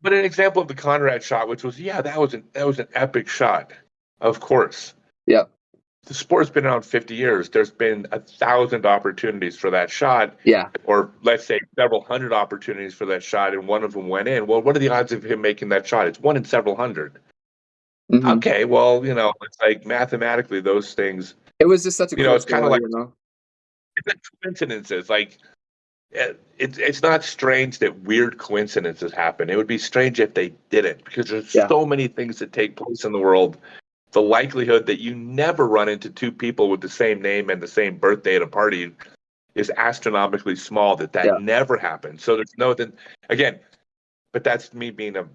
But an example of the Conrad shot, which was that was an epic shot, of course. Yeah. The sport's been around 50 years. There's been 1,000 opportunities for that shot, Yeah. or let's say several hundred opportunities for that shot, and one of them went in. Well, what are the odds of him making that shot? It's one in several hundred. Hmm. Okay, well, it's like mathematically those things. It was just such a cool It's kind of story, like you know. it's coincidences. Like it's not strange that weird coincidences happen. It would be strange if they didn't, because there's Yeah. so many things that take place in the world. The likelihood that you never run into two people with the same name and the same birthday at a party is astronomically small. That Yeah. never happens. So there's no then again, but that's me being a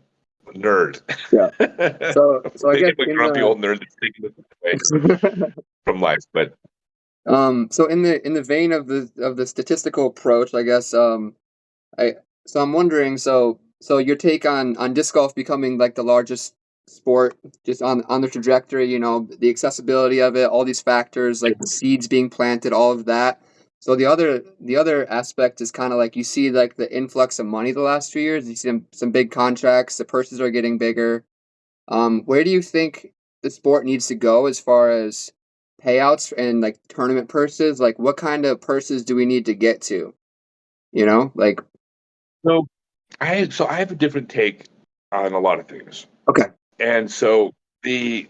nerd. Yeah. So I Maybe guess I'm a in grumpy the old nerd that's taking this away from life. But so in the vein of the statistical approach, I guess I so I'm wondering, so your take on disc golf becoming like the largest sport, just on the trajectory, you know, the accessibility of it, all these factors, like the seeds being planted, all of that. So the other aspect is kind of like you see like the influx of money the last few years. You see some big contracts, the purses are getting bigger. Where do you think the sport needs to go as far as payouts and like tournament purses? Like what kind of purses do we need to get to? You know, like so I have a different take on a lot of things. okay. And so the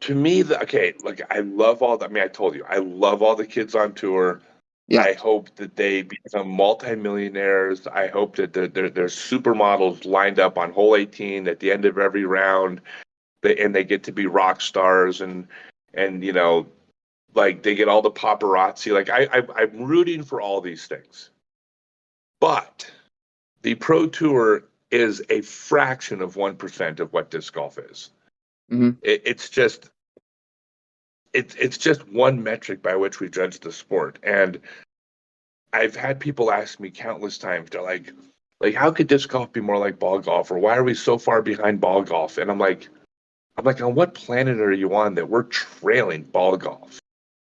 to me like I love I told you, I love all the kids on tour. Yeah. I hope that they become multimillionaires. I hope that they're supermodels lined up on hole 18 at the end of every round. They get to be rock stars and like they get all the paparazzi. Like I'm rooting for all these things. But the pro tour is a fraction of 1% of what disc golf is. Hmm. It's just it's just one metric by which we judge the sport. And I've had people ask me countless times, they're like how could disc golf be more like ball golf, or why are we so far behind ball golf? And I'm like, on what planet are you on that we're trailing ball golf?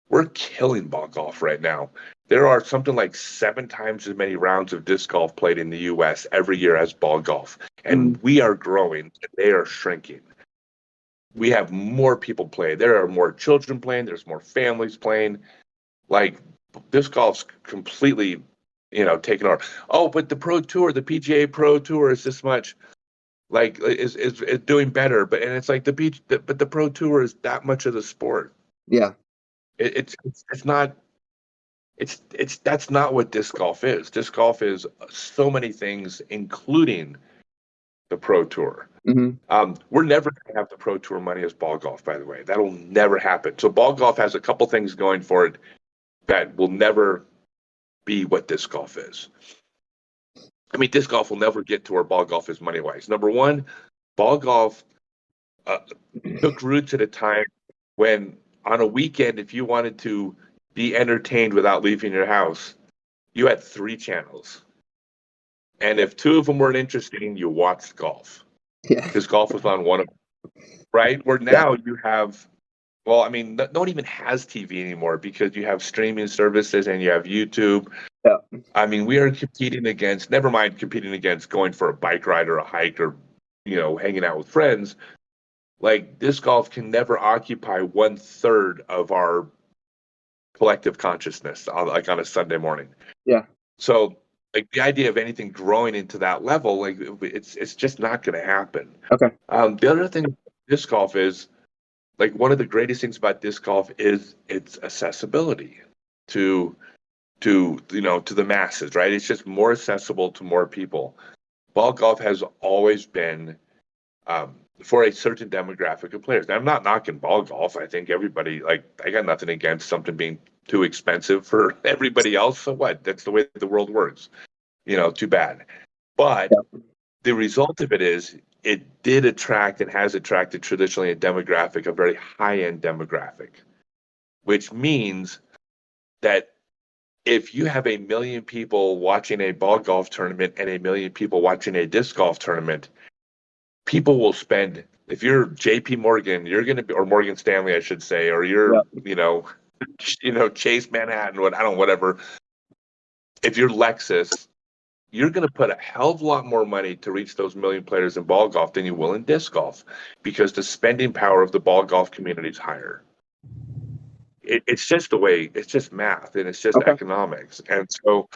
We're killing ball golf right now. There are something like 7 times as many rounds of disc golf played in the US every year as ball golf. And we are growing, and they are shrinking. We have more people play. There are more children playing, there's more families playing. Like disc golf's completely, taken over. Oh, but the pro tour, the PGA Pro Tour is this much like is doing better, and it's like but the pro tour is that much of the sport. Yeah. It's not it's that's not what disc golf is. Disc golf is so many things, including the pro tour. Hmm. We're never going to have the pro tour money as ball golf, by the way. That'll never happen. So ball golf has a couple things going for it that will never be what disc golf is. I mean, disc golf will never get to where ball golf is money wise. Number one, ball golf uh, took roots at a time when on a weekend, if you wanted to be entertained without leaving your house, you had 3 channels. And if 2 of them weren't interesting, you watched golf Yeah. because golf was on one of them, right? Where Yeah. now you have, well, I mean, no one even has TV anymore because you have streaming services and you have YouTube. Yeah. I mean, we are competing against, never mind competing against going for a bike ride or a hike or, hanging out with friends. Like disc golf can never occupy 1/3 of our collective consciousness on a Sunday morning. Yeah. So like the idea of anything growing into that level, like it's just not going to happen. Okay. The other thing with disc golf is like one of the greatest things about disc golf is its accessibility to to the masses, right? It's just more accessible to more people. Ball golf has always been for a certain demographic of players. Now, I'm not knocking ball golf. I think everybody, like, I got nothing against something being too expensive for everybody else. So what? That's the way the world works. Too bad. But Yeah. the result of it is it did attract and has attracted traditionally a demographic, a very high end demographic, which means that if you have 1 million people watching a ball golf tournament and 1 million people watching a disc golf tournament, people will spend if you're J.P. Morgan, you're going to be, or Morgan Stanley, I should say, or you're, Chase Manhattan, whatever. If you're Lexus, you're going to put a hell of a lot more money to reach those million players in ball golf than you will in disc golf, because the spending power of the ball golf community is higher. It's just the way, it's just math, and it's just economics. And so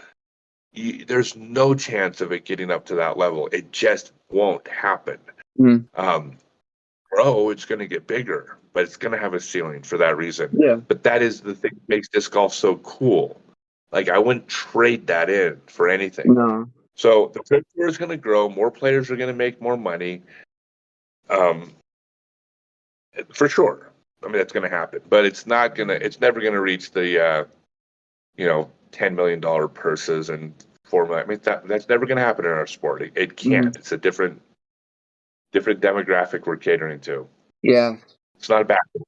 there's no chance of it getting up to that level. It just won't happen. It's going to get bigger, but it's going to have a ceiling for that reason. Yeah. But that is the thing that makes disc golf so cool. Like, I wouldn't trade that in for anything. No. So the Pro Tour is going to grow. More players are going to make more money. For sure. I mean, that's going to happen, but it's never going to reach the, $10 million purses and $4 million. I mean, that's never going to happen in our sport. It can't. It's a different demographic we're catering to. Yeah. It's not a bad thing.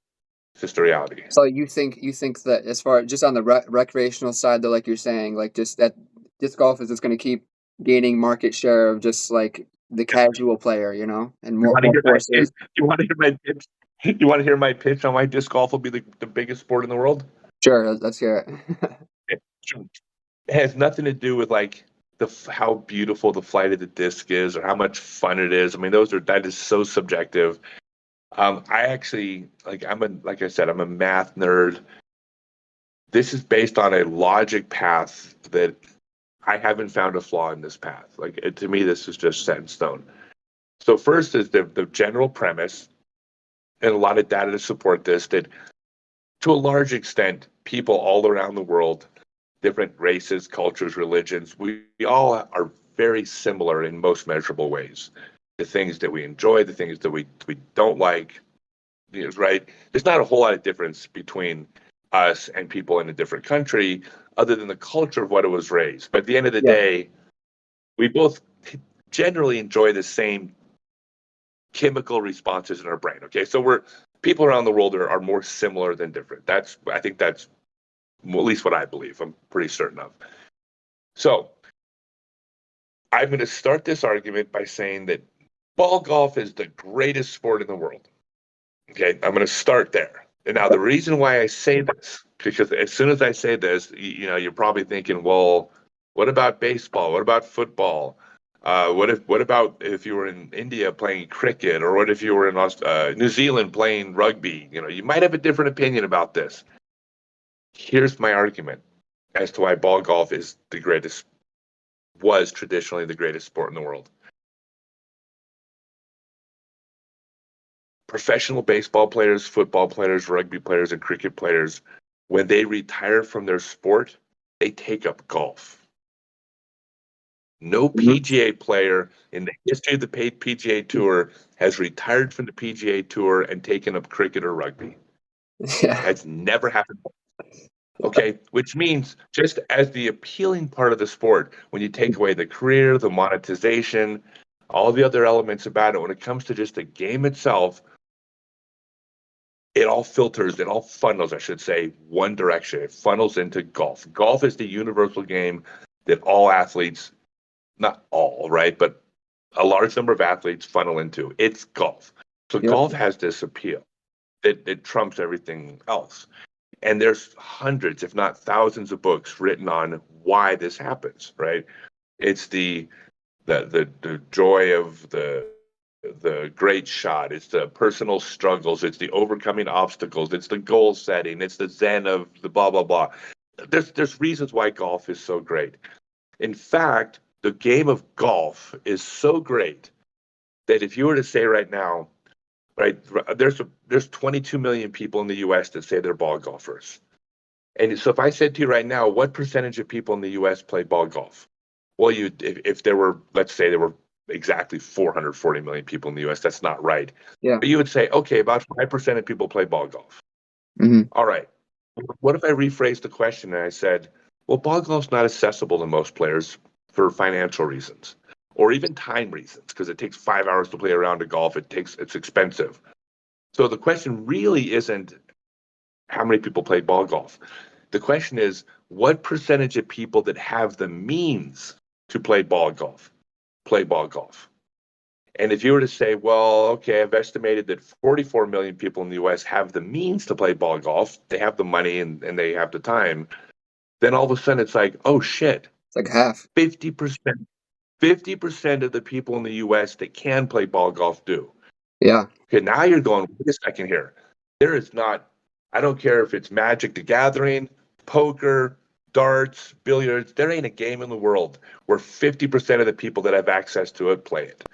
It's just a reality. So you think that, as far just on the recreational side, though, like you're saying, like just that disc golf is just going to keep gaining market share of just like the casual player, and more forces. You want to hear my pitch? You want to hear my pitch on why disc golf will be the biggest sport in the world? Sure, let's hear it. It has nothing to do with like how beautiful the flight of the disc is or how much fun it is. I mean, that is so subjective. I actually like I said, I'm a math nerd. This is based on a logic path that I haven't found a flaw in this path. Like, to me, this is just set in stone. So first is the general premise, and a lot of data to support this, that to a large extent, people all around the world, different races, cultures, religions, we all are very similar in most measurable ways. The things that we enjoy, the things that we don't like, right? There's not a whole lot of difference between us and people in a different country other than the culture of what it was raised. But at the end of the day, we both generally enjoy the same chemical responses in our brain. Okay, so people around the world are more similar than different. I think that's at least what I believe. I'm pretty certain of. So I'm going to start this argument by saying that ball golf is the greatest sport in the world. Okay, I'm going to start there. And now the reason why I say this, because as soon as I say this, you're probably thinking, well, what about baseball? What about football? What about if you were in India playing cricket, or what if you were in New Zealand playing rugby? You might have a different opinion about this. Here's my argument as to why ball golf was traditionally the greatest sport in the world. Professional baseball players, football players, rugby players, and cricket players, when they retire from their sport, they take up golf. No PGA player in the history of the PGA Tour has retired from the PGA Tour and taken up cricket or rugby. Yeah. That's never happened. Okay, which means just as the appealing part of the sport, when you take away the career, the monetization, all the other elements about it, when it comes to just the game itself, it all funnels, I should say, one direction. It funnels into golf. Golf is the universal game that all athletes, not all, right, but a large number of athletes funnel into. It's golf. So golf has this appeal that trumps everything else. And there's hundreds, if not thousands, of books written on why this happens, right? It's the joy of the great shot. It's the personal struggles. It's the overcoming obstacles. It's the goal setting. It's the zen of the blah, blah, blah. There's reasons why golf is so great. In fact, the game of golf is so great that if you were to say right now, right, there's 22 million people in the U.S. that say they're ball golfers. And so if I said to you right now, what percentage of people in the U.S. play ball golf? Well, if there were, let's say there were exactly 440 million people in the U.S., that's not right. Yeah. But you would say, okay, about 5% of people play ball golf. All right. What if I rephrased the question and I said, well, ball golf's not accessible to most players for financial reasons, or even time reasons, because it takes 5 hours to play a round of golf. It's expensive. So the question really isn't how many people play ball golf. The question is, what percentage of people that have the means to play ball golf? And if you were to say, well, okay, I've estimated that 44 million people in the US have the means to play ball golf, they have the money and they have the time, then all of a sudden it's like, oh shit, It's like half. 50%, 50% of the people in the US that can play ball golf do. Yeah. Okay, now you're going, wait a second here. There is not, I don't care if it's Magic the Gathering, poker, darts, billiards, there ain't a game in the world where 50% of the people that have access to it play it.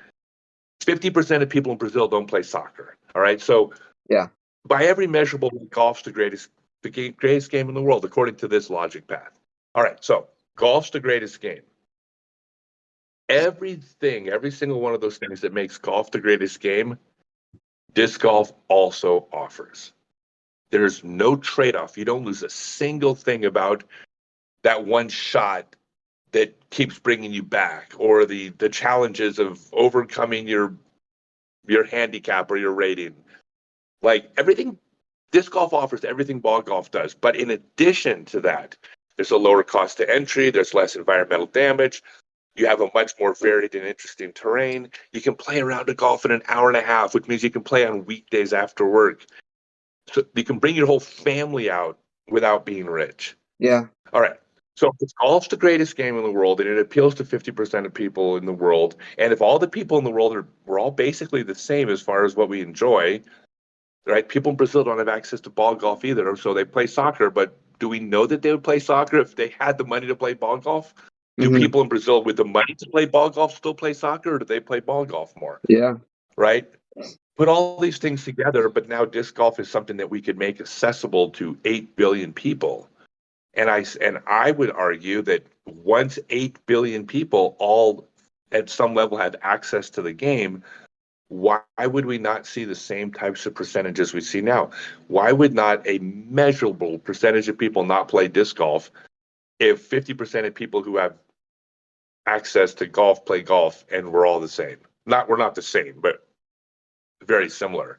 50% of people in Brazil don't play soccer. All right. So Yeah. by every measurable, golf's the greatest game in the world, according to this logic path. All right. So golf's the greatest game. Everything, every single one of those things that makes golf the greatest game, disc golf also offers. There's no trade-off. You don't lose a single thing about that one shot that keeps bringing you back, or the challenges of overcoming your handicap or your rating. Like everything, disc golf offers everything ball golf does. But in addition to that, there's a lower cost to entry. There's less environmental damage. You have a much more varied and interesting terrain. You can play a round of golf in an hour and a half, which means you can play on weekdays after work. So you can bring your whole family out without being rich. Yeah. All right. So if golf's the greatest game in the world and it appeals to 50% of people in the world, and if all the people in the world we're all basically the same as far as what we enjoy, right? People in Brazil don't have access to ball golf either, so they play soccer, but do we know that they would play soccer if they had the money to play ball golf? Do people in Brazil with the money to play ball golf still play soccer, or do they play ball golf more? Yeah. Right? Put all these things together, but now disc golf is something that we could make accessible to 8 billion people. And I would argue that once 8 billion people all at some level have access to the game, why would we not see the same types of percentages we see now? Why would not a measurable percentage of people not play disc golf if 50% of people who have access to golf play golf and we're all the same? We're not the same, but very similar.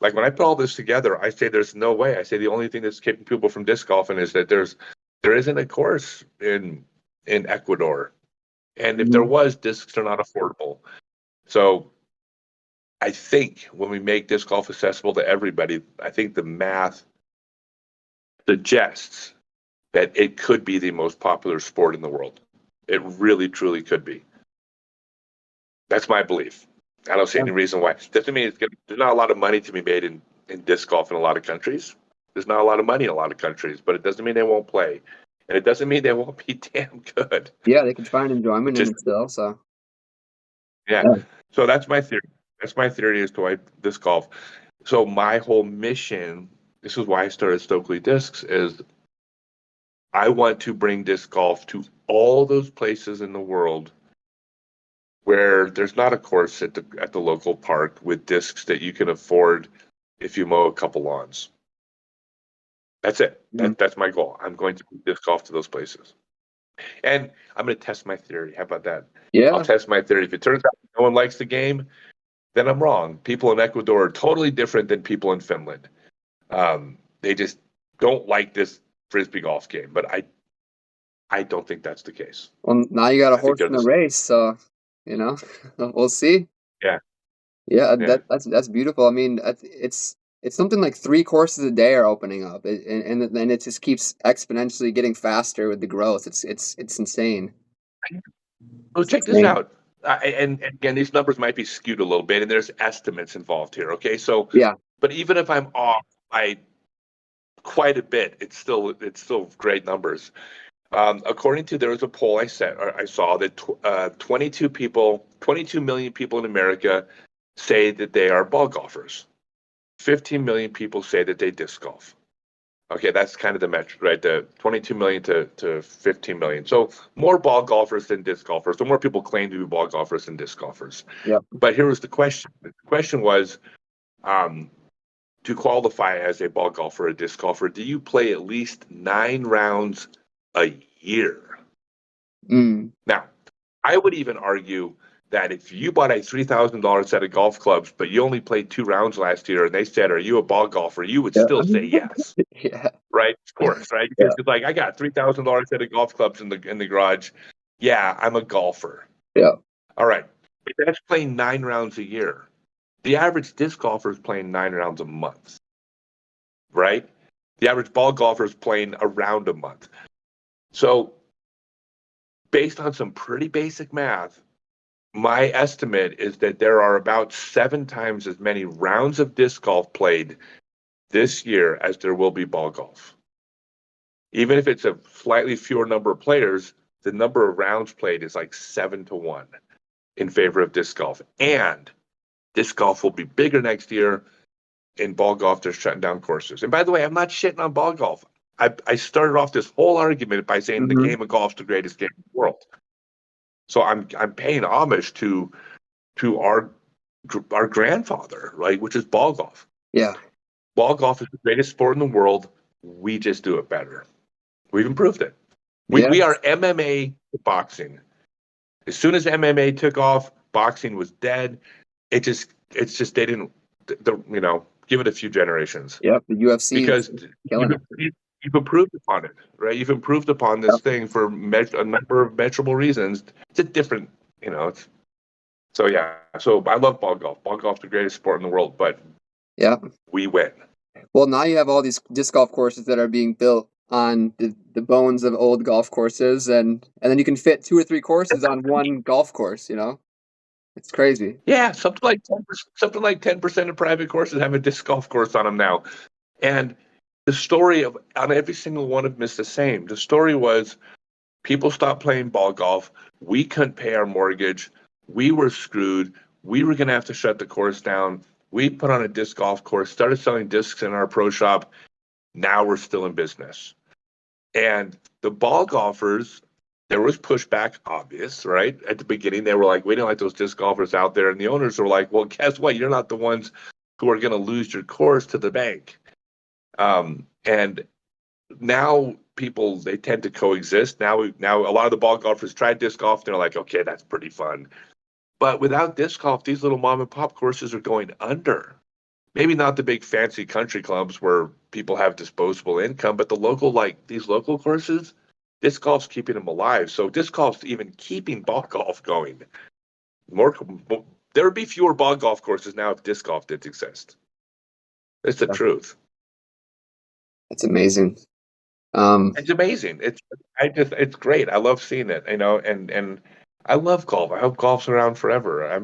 Like when I put all this together, I say there's no way. I say the only thing that's keeping people from disc golfing is that there isn't a course in Ecuador, and if there was, discs are not affordable. So I think when we make disc golf accessible to everybody, I think the math suggests that it could be the most popular sport in the world. It really, truly could be. That's my belief. I don't see any reason why. Doesn't mean there's not a lot of money to be made in disc golf in a lot of countries. There's not a lot of money in a lot of countries, but it doesn't mean they won't play. And it doesn't mean they won't be damn good. Yeah, they can find enjoyment in it still. So yeah. So that's my theory. That's my theory as to why disc golf. So my whole mission, this is why I started Stokely Discs, is I want to bring disc golf to all those places in the world where there's not a course at the local park with discs that you can afford if you mow a couple lawns. That's it. That's my goal. I'm going to bring disc golf to those places. And I'm going to test my theory. How about that? Yeah. I'll test my theory. If it turns out no one likes the game, then I'm wrong. People in Ecuador are totally different than people in Finland. They just don't like this Frisbee golf game. But I don't think that's the case. Well, now you got a horse in the race, so we'll see. Yeah. Yeah, that's beautiful. I mean, it's something like 3 courses a day are opening up, and it just keeps exponentially getting faster with the growth. It's insane. Well, check this out. And again, these numbers might be skewed a little bit, and there's estimates involved here. Okay, so yeah, but even if I'm off by quite a bit, it's still great numbers. According to, there was a poll I saw that 22 million people in America say that they are ball golfers. 15 million people say that they disc golf. Okay, that's kind of the metric, right? The 22 million to 15 million. So more ball golfers than disc golfers. So more people claim to be ball golfers than disc golfers. Yeah. But here was the question. The question was, to qualify as a ball golfer or a disc golfer, do you play at least 9 rounds a year? Now, I would even argue that if you bought a $3,000 set of golf clubs, but you only played 2 rounds last year, and they said, "Are you a ball golfer?" you would still say yes. Yeah. Right? Of course, right? Because it's like, I got $3,000 set of golf clubs in the garage. Yeah, I'm a golfer. Yeah. All right. That's playing 9 rounds a year. The average disc golfer is playing 9 rounds a month, right? The average ball golfer is playing a round a month. So, based on some pretty basic math, my estimate is that there are about 7 times as many rounds of disc golf played this year as there will be ball golf. Even if it's a slightly fewer number of players, the number of rounds played is like 7-1 in favor of disc golf. And disc golf will be bigger next year. In ball golf, they're shutting down courses. And by the way, I'm not shitting on ball golf. I started off this whole argument by saying the game of golf's the greatest game in the world. So I'm paying homage to our grandfather, right, which is ball golf. Yeah. Ball golf is the greatest sport in the world. We just do it better. We've improved it. We are MMA boxing. As soon as MMA took off, boxing was dead. It's just they didn't, give it a few generations. Yep. The UFC Because killing it. you've improved upon it, right? You've improved upon this thing for a number of measurable reasons. It's a different, So yeah, so I love ball golf. Ball golf's the greatest sport in the world, but we win. Well, now you have all these disc golf courses that are being built on the bones of old golf courses, and then you can fit 2 or 3 courses on one golf course. It's crazy. Yeah, something like 10% of private courses have a disc golf course on them now, and the story on every single one of them is the same. The story was people stopped playing ball golf. We couldn't pay our mortgage. We were screwed. We were going to have to shut the course down. We put on a disc golf course, started selling discs in our pro shop. Now we're still in business. And the ball golfers, there was pushback, obvious, right? At the beginning, they were like, we don't like those disc golfers out there. And the owners were like, well, guess what? You're not the ones who are going to lose your course to the bank. And now people, they tend to coexist. Now a lot of the ball golfers tried disc golf. They're like, okay, that's pretty fun. But without disc golf, these little mom and pop courses are going under. Maybe not the big fancy country clubs where people have disposable income, but these local courses, disc golf's keeping them alive. So disc golf's even keeping ball golf going. There would be fewer ball golf courses now if disc golf didn't exist. It's the truth. It's amazing. It's amazing. It's great. I love seeing it, and I love golf. I hope golf's around forever.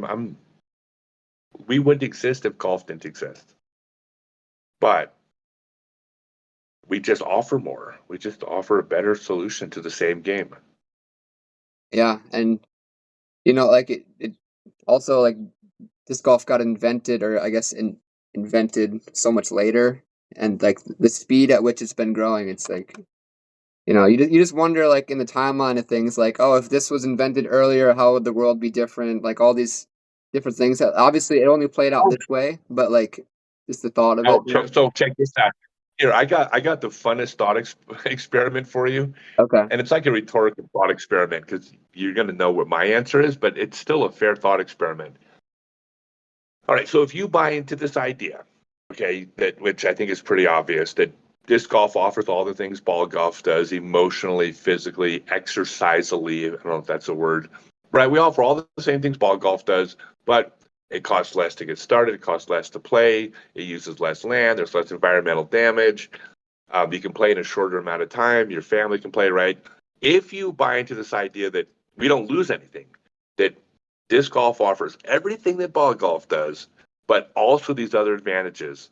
We wouldn't exist if golf didn't exist. But we just offer more. We just offer a better solution to the same game. Yeah, and it also, like, disc golf got invented, or I guess invented so much later, and like the speed at which it's been growing, it's like, you just wonder, like, in the timeline of things, like, oh, if this was invented earlier, how would the world be different? Like, all these different things. Obviously, it only played out this way, but like, just the thought of it. So check this out. Here, I got the funnest thought experiment for you. Okay. And it's like a rhetorical thought experiment because you're going to know what my answer is, but it's still a fair thought experiment. All right, so if you buy into this idea, okay, which I think is pretty obvious, that disc golf offers all the things ball golf does, emotionally, physically, exercisally, I don't know if that's a word, right? We offer all the same things ball golf does, but it costs less to get started, it costs less to play, it uses less land, there's less environmental damage, you can play in a shorter amount of time, your family can play, right? If you buy into this idea that we don't lose anything, that disc golf offers everything that ball golf does, but also these other advantages,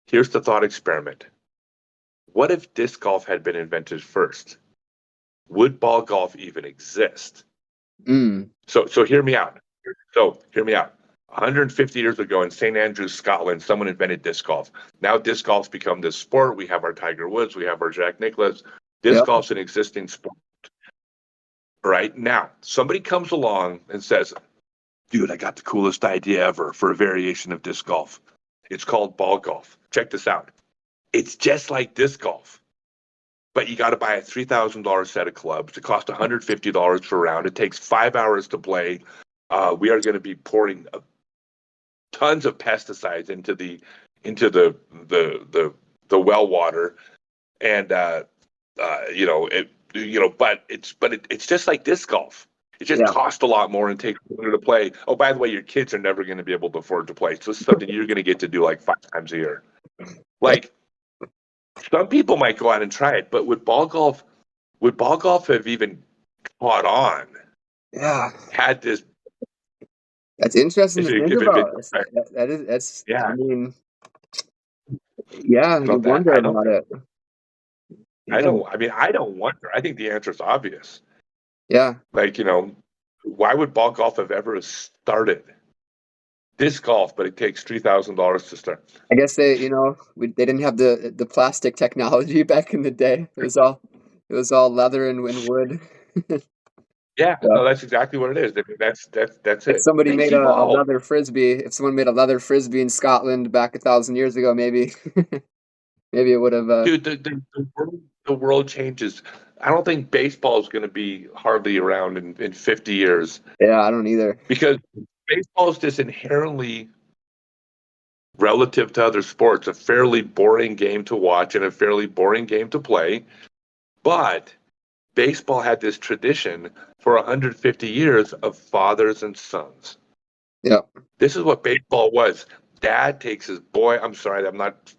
here's the thought experiment. What if disc golf had been invented first? Would ball golf even exist? So hear me out. 150 years ago in St. Andrews, Scotland, someone invented disc golf. Now disc golf's become this sport. We have our Tiger Woods. We have our Jack Nicklaus. Disc golf's an existing sport. Right? Now, somebody comes along and says, dude, I got the coolest idea ever for a variation of disc golf. It's called ball golf. Check this out. It's just like disc golf, but you got to buy a $3,000 set of clubs. It costs $150 per round. It takes 5 hours to play. We are going to be pouring tons of pesticides into the well water, and but it's just like disc golf. It just Yeah. costs a lot more and takes longer to play. Oh, by the way, your kids are never going to be able to afford to play. So this is something you're going to get to do like 5 times a year. Like some people might go out and try it, but would ball golf have even caught on? Yeah. Had this, That's interesting to think if it been, about. That's, yeah, I mean, yeah, you about that. wonder I don't about think, it. Yeah. I don't wonder. I think the answer is obvious. Yeah. Like, why would ball golf have ever started? Disc golf, but it takes $3,000 to start. I guess they didn't have the plastic technology back in the day. It was all leather and wood. Yeah, Yeah. no, that's exactly what it is. I mean, that's If it. somebody Things made a evolve. leather frisbee, if someone made a leather frisbee in Scotland back 1,000 years ago, maybe maybe it would have. Dude, the world changes. I don't think baseball is going to be hardly around in 50 years Yeah, I don't either. because baseball is just inherently, relative to other sports, a fairly boring game to watch and a fairly boring game to play. But baseball had this tradition for 150 years of fathers and sons. Yeah. This is what baseball was. Dad takes his boy. I'm sorry, I'm not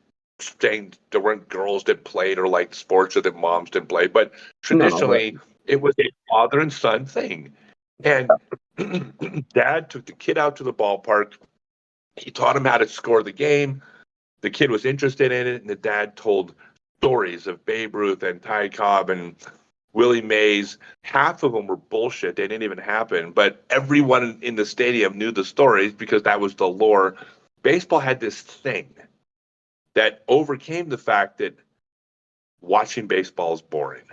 saying there weren't girls that played or liked sports or that moms didn't play, but No, but traditionally it was a father and son thing. And dad took the kid out to the ballpark. He taught him how to score the game. The kid was interested in it, and the dad told stories of Babe Ruth and Ty Cobb and Willie Mays. Half of them were bullshit. They didn't even happen, but everyone in the stadium knew the stories because that was the lore. Baseball had this thing that overcame the fact that watching baseball is boring.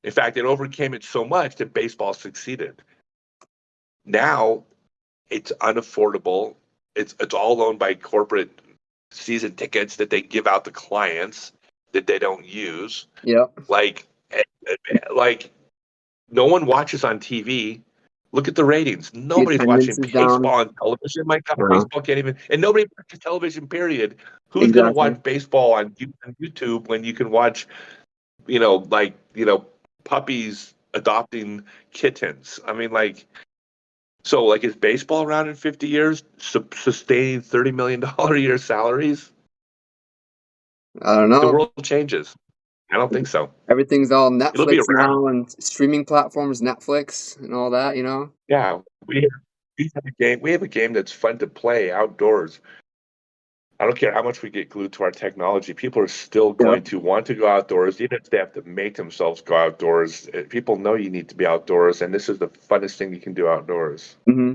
In fact, it overcame it so much that baseball succeeded. Now it's unaffordable. It's all owned by corporate season tickets that they give out to clients that they don't use. yeah, Like, like no one watches on TV. Look at the ratings. the Nobody's attendance watching is down. baseball on television. My God, No, baseball can't even, and nobody watches television, period. Who's going to exactly. watch baseball on YouTube when you can watch, puppies adopting kittens? I mean, so is baseball around in 50 years, sustaining $30 million a year salaries? I don't The know. world changes. I don't think so. Everything's all It'll be Netflix around. now and streaming platforms, Netflix and all that. Yeah, we have a game. We have a game that's fun to play outdoors. I don't care how much we get glued to our technology. People are still Yeah. going to want to go outdoors, even if they have to make themselves go outdoors. People know you need to be outdoors, and this is the funnest thing you can do outdoors. hmm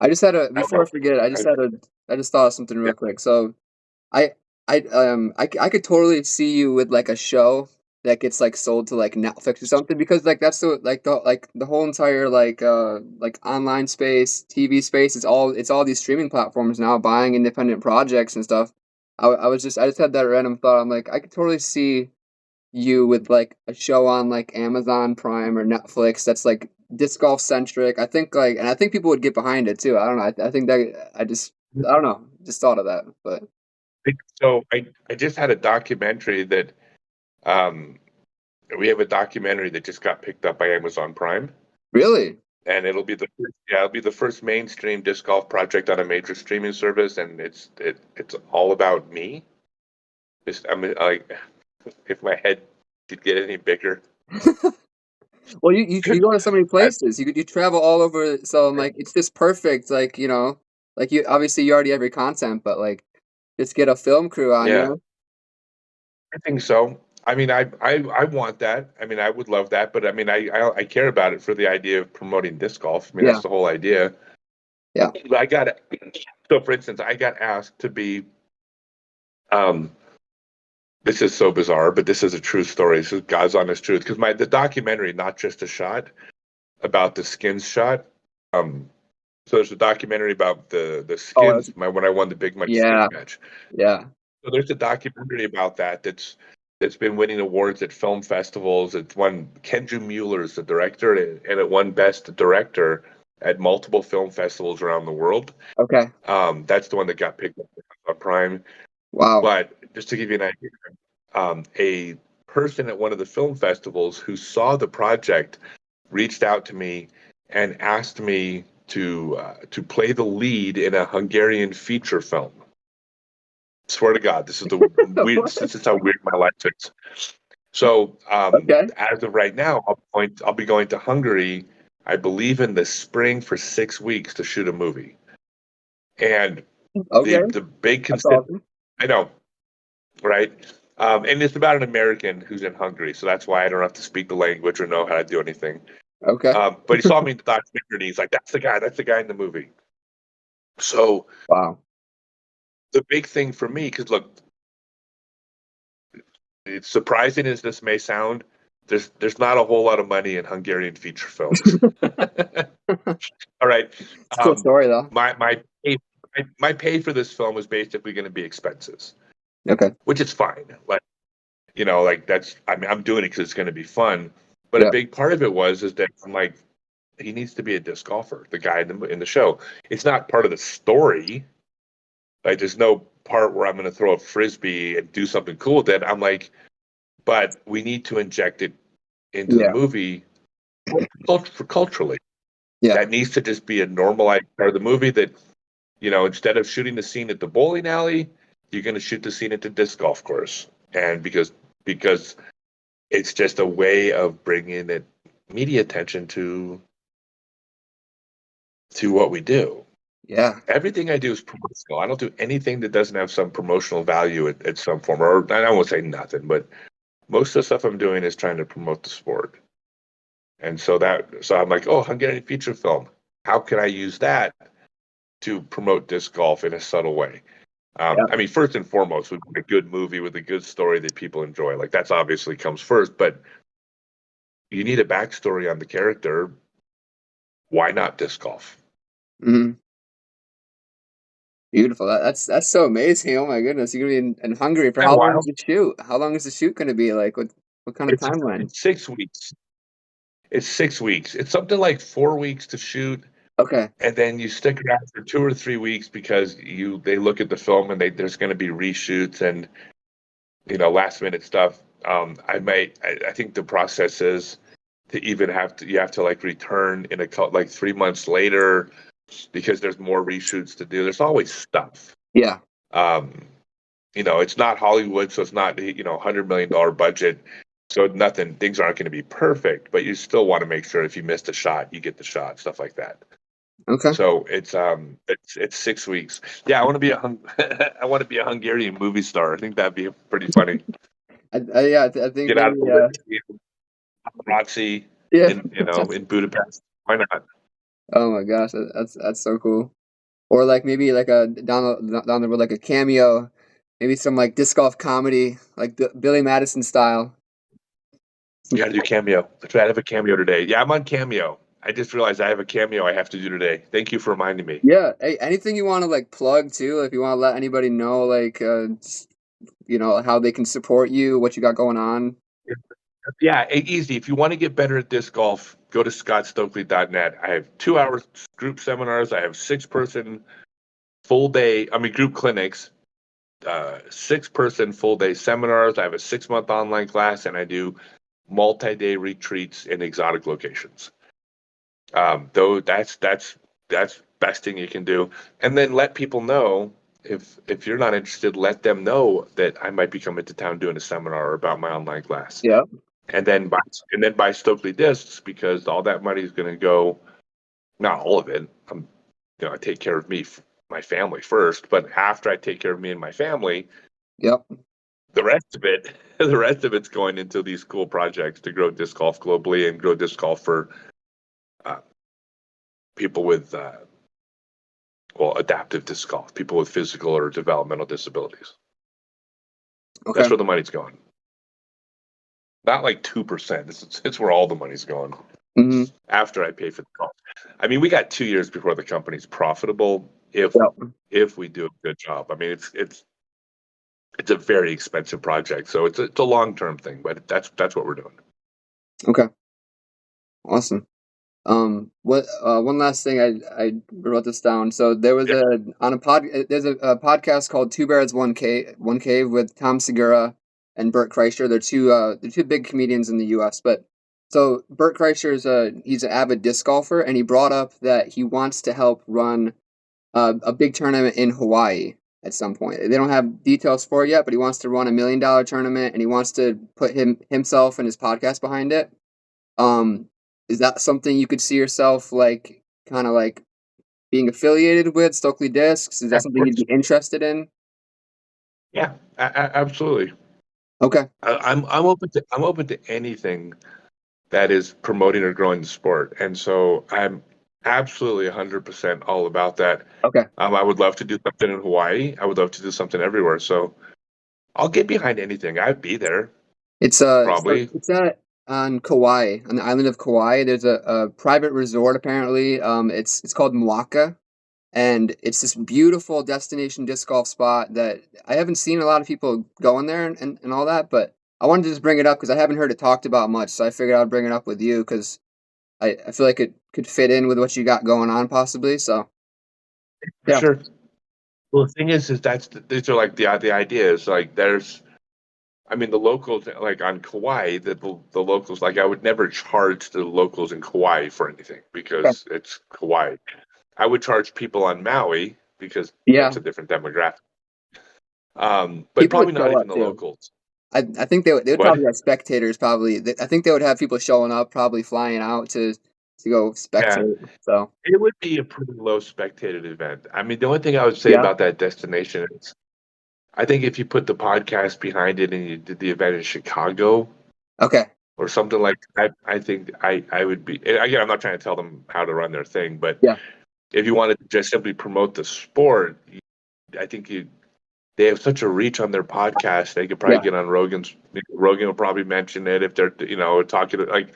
I just had I don't before I know. forget, I just thought of something Yeah. real quick. So I I could totally see you with like a show that gets like sold to like Netflix or something because like that's the whole entire like online space, TV space, it's all these streaming platforms now buying independent projects and stuff. I just had that random thought. I'm like I could totally see you with like a show on like Amazon Prime or Netflix that's like disc golf centric. And I think people would get behind it too. I don't know. I think that I don't know. Just thought of that, but. So I just had a documentary that um, we have a documentary that just got picked up by Amazon Prime, Really? and it'll be the first mainstream disc golf project on a major streaming service, and it's all about me. I mean, like, if my head could get any bigger. Well, you go to so many places. You travel all over. So I'm like, it's just perfect. Like you obviously you already have your content, but like just get a film crew on. Yeah, I think so. I mean, I want that. I mean, I would love that, but I mean, I care about it for the idea of promoting disc golf. I mean, Yeah, that's the whole idea. yeah. I got so for instance, I got asked to be um this is so bizarre, but this is a true story. This is God's honest truth. Because the documentary, not just a shot, about the skins shot. Um, so there's a documentary about the Oh, skins. When I won the big money skins yeah, match. yeah. So there's a documentary about that's been winning awards at film festivals. It's won. Kendra Mueller is the director, and it won Best Director at multiple film festivals around the world. Okay. That's the one that got picked up on Prime. Wow. But just to give you an idea, a person at one of the film festivals who saw the project reached out to me and asked me to play the lead in a Hungarian feature film. Swear to God, this is the weird. This is how weird my life is. So, Okay. as of right now, I'll be going to Hungary, I believe, in the spring for 6 weeks to shoot a movie. And Okay. the big That's consider awesome. I know, right? And it's about an American who's in Hungary, so that's why I don't have to speak the language or know how to do anything. Okay. But he saw me in the documentary, and he's like, that's the guy in the movie." So Wow. the big thing for me, because look, it's surprising as this may sound, there's not a whole lot of money in Hungarian feature films. All right. It's a cool story though. My pay for this film was basically going to be expenses, Okay. which is fine. Like, that's, I mean, I'm doing it because it's going to be fun. But a Yeah. big part of it is that I'm like, he needs to be a disc golfer, the guy in the show. It's not part of the story. Like, there's no part where I'm going to throw a frisbee and do something cool with it. I'm like, but we need to inject it into the Yeah. movie culturally. Yeah. That needs to just be a normalized part of the movie that, instead of shooting the scene at the bowling alley, you're going to shoot the scene at the disc golf course. And because it's just a way of bringing it media attention to what we do. Yeah. Everything I do is promotional. I don't do anything that doesn't have some promotional value at some form. Or I won't say nothing, but most of the stuff I'm doing is trying to promote the sport. And so I'm like, oh, Hungarian feature film. How can I use that to promote disc golf in a subtle way? Yeah. I mean, first and foremost, with a good movie with a good story that people enjoy. Like, that's obviously comes first, but you need a backstory on the character. Why not disc golf? Hmm. Beautiful. That's so amazing. Oh my goodness. You're gonna be in Hungary for Been a how long is while. the shoot? How long is the shoot gonna be? Like what kind of It's timeline? it's 6 weeks. It's 6 weeks. It's something like 4 weeks to shoot, Okay. and then you stick around for 2 or 3 weeks because they look at the film and there's going to be reshoots and last minute stuff. I think the process is to even you have to like return in like 3 months later because there's more reshoots to do. There's always stuff. Yeah. Um, it's not Hollywood, so it's not $100 million budget. So nothing, things aren't going to be perfect, but you still want to make sure if you missed a shot, you get the shot, stuff like that. Okay. So it's 6 weeks. Yeah, I want to be I want to be a Hungarian movie star. I think that'd be pretty funny. I think Get out maybe of the paparazzi yeah. in Budapest. Why not? Oh my gosh, that's so cool. Or like maybe like a down the road like a cameo, maybe some like disc golf comedy like Billy Madison style. You got to do Cameo. That's right. I have a Cameo today. Yeah, I'm on Cameo. I just realized I have a Cameo I have to do today. Thank you for reminding me. Yeah. Hey, anything you want to like plug too? If you want to let anybody know like how they can support you, what you got going on. Yeah, easy. If you want to get better at disc golf, go to scottstokely.net. I have 2 hours group seminars. I have 6-person group clinics, 6-person full day seminars. I have a 6-month online class, and I do multi-day retreats in exotic locations. Though that's best thing you can do. And then let people know if you're not interested, let them know that I might be coming to town doing a seminar about my online class. Yeah. And then buy Stokely discs because all that money is going to go. Not all of it. I take care of my family first, but after I take care of me and my family, Yep. the rest of it's going into these cool projects to grow disc golf globally and grow disc golf for people with adaptive disc golf, people with physical or developmental disabilities. Okay. That's where the money's going. Not like 2%. It's where all the money's going. Hmm. After I pay for the golf. I mean, we got 2 years before the company's profitable if we do a good job. I mean, it's a very expensive project, so it's a long-term thing, but that's what we're doing. Okay. Awesome. What one last thing I wrote this down. So there was there's a podcast called Two Bears One Cave with Tom Segura and Bert Kreischer. They're two big comedians in the US, but So Bert Kreischer he's an avid disc golfer, and he brought up that he wants to help run a big tournament in Hawaii at some point. They don't have details for it yet, but he wants to run $1 million tournament, and he wants to put himself and his podcast behind it. Is that something you could see yourself like, kind of like being affiliated with Stokely Discs? Is Yeah, that something you'd be interested in? yeah, absolutely. Okay. I'm open to anything that is promoting or growing the sport, and so I'm absolutely 100% all about that. Okay. I would love to do something in Hawaii. I would love to do something everywhere. So I'll get behind anything. I'd be there So probably. it's at on Kauai, on the island of Kauai. There's a private resort apparently. It's called Mwaka, and it's this beautiful destination disc golf spot that I haven't seen a lot of people going there and all that, but I wanted to just bring it up because I haven't heard it talked about much, so I figured I'd bring it up with you because I feel like it could fit in with what you got going on possibly. So For yeah, sure. Well, the thing is these are like the idea is like I mean, the locals like on Kauai, the locals like I would never charge the locals in Kauai for anything okay. because it's Kauai. I would charge people on Maui because Yeah, that's a different demographic. But people would probably not show even up the too. locals. I think they would What? probably have spectators. Probably, I think they would have people showing up, probably flying out to go Yeah, spectate. So it would be a pretty low spectated event. I mean, the only thing I would say yeah, about that destination is I think if you put the podcast behind it and you did the event in Chicago okay, or something like I think I would be and again, I'm not trying to tell them how to run their thing, but yeah, if you wanted to just simply promote the sport, I think they have such a reach on their podcast. They could probably yeah, get on Rogan will probably mention it if they're talking like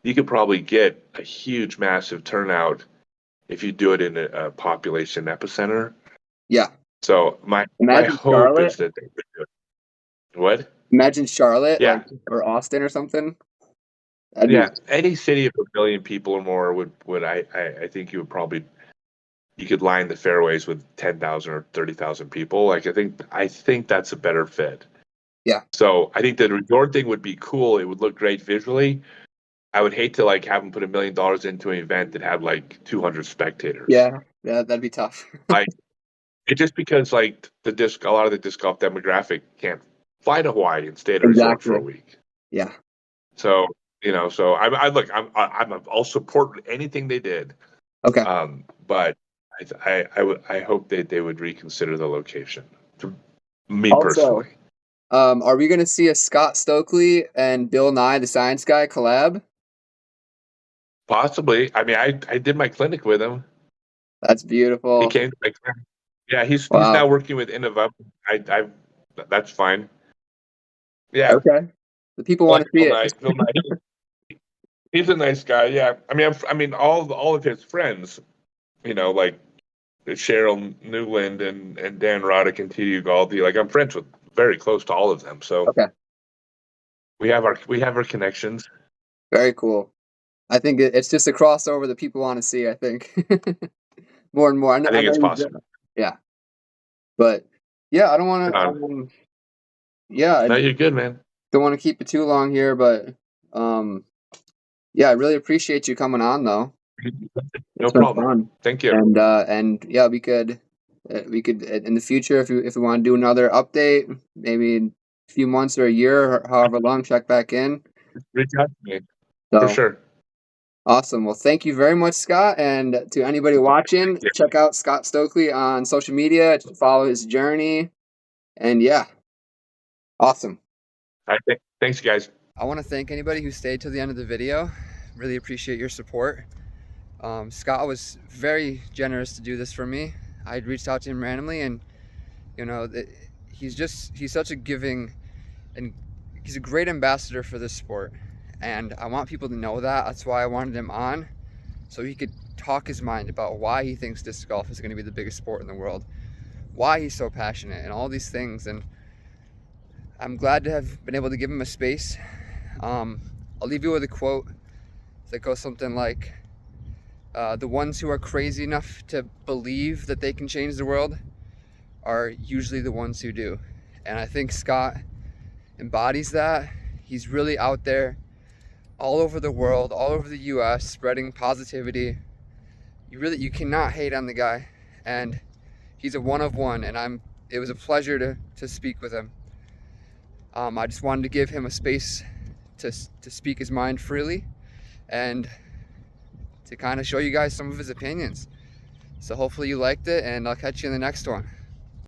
you could probably get a huge massive turnout if you do it in a population epicenter. yeah. So my Imagine hope is Charlotte. that they would do it. What? Imagine Charlotte, like Yeah. or Austin or something. That'd be Yeah. Any city of 1 million people or more would I think you could line the fairways with 10,000 or 30,000 people. Like I think that's a better fit. yeah, So I think the resort thing would be cool. It would look great visually. I would hate to like have them put $1 million into an event that had like 200 spectators. yeah. That'd be tough. Like it just because like a lot of the disc golf demographic can't fly to Hawaii and stay at a resort for a Exactly. week. Yeah. So I'll support anything they did. Okay. But I hope they would reconsider the location. To me Also, personally, are we gonna see a Scott Stokely and Bill Nye the Science Guy collab? possibly. I mean, I did my clinic with him. That's He beautiful. came to my clinic. Yeah, he's now Wow. working with Innova. I that's fine. Yeah, Okay. The people want like to see it. Bill Nye. He's a nice guy. Yeah, I mean, all of his friends, like Cheryl Newland and Dan Roddick and T.U. Galdi. Like I'm friends with very close to all of them. So Okay. we have our connections. Very cool. I think it's just a crossover that people want to see. I think more and more. I I think know it's possible. yeah, but yeah, I don't want Right to. on. Yeah, I No, you're good, man. don't want to keep it too long here, but yeah, I really appreciate you coming on though. No It's been problem. fun, Thank you. and yeah, we could in the future if we want to do another update, maybe in a few months or a year, or however long, check back in. Reach out to me for So sure. awesome. Well, thank you very much, Scott, and to anybody watching, Yeah. check out Scott Stokely on social media to follow his journey. And yeah, awesome. Thanks, guys. I want to thank anybody who stayed till the end of the video. Really appreciate your support. Scott was very generous to do this for me. I had reached out to him randomly, and he's such a giving, and he's a great ambassador for this sport. And I want people to know that. That's why I wanted him on, so he could talk his mind about why he thinks disc golf is going to be the biggest sport in the world, why he's so passionate, and all these things. And I'm glad to have been able to give him a space. I'll leave you with a quote that goes something like, the ones who are crazy enough to believe that they can change the world are usually the ones who do. And I think Scott embodies that. He's really out there all over the world, all over the US, spreading positivity. You cannot hate on the guy, and he's a one of one, and it was a pleasure to speak with him. I just wanted to give him a space to speak his mind freely and to kind of show you guys some of his opinions. So hopefully you liked it, and I'll catch you in the next one.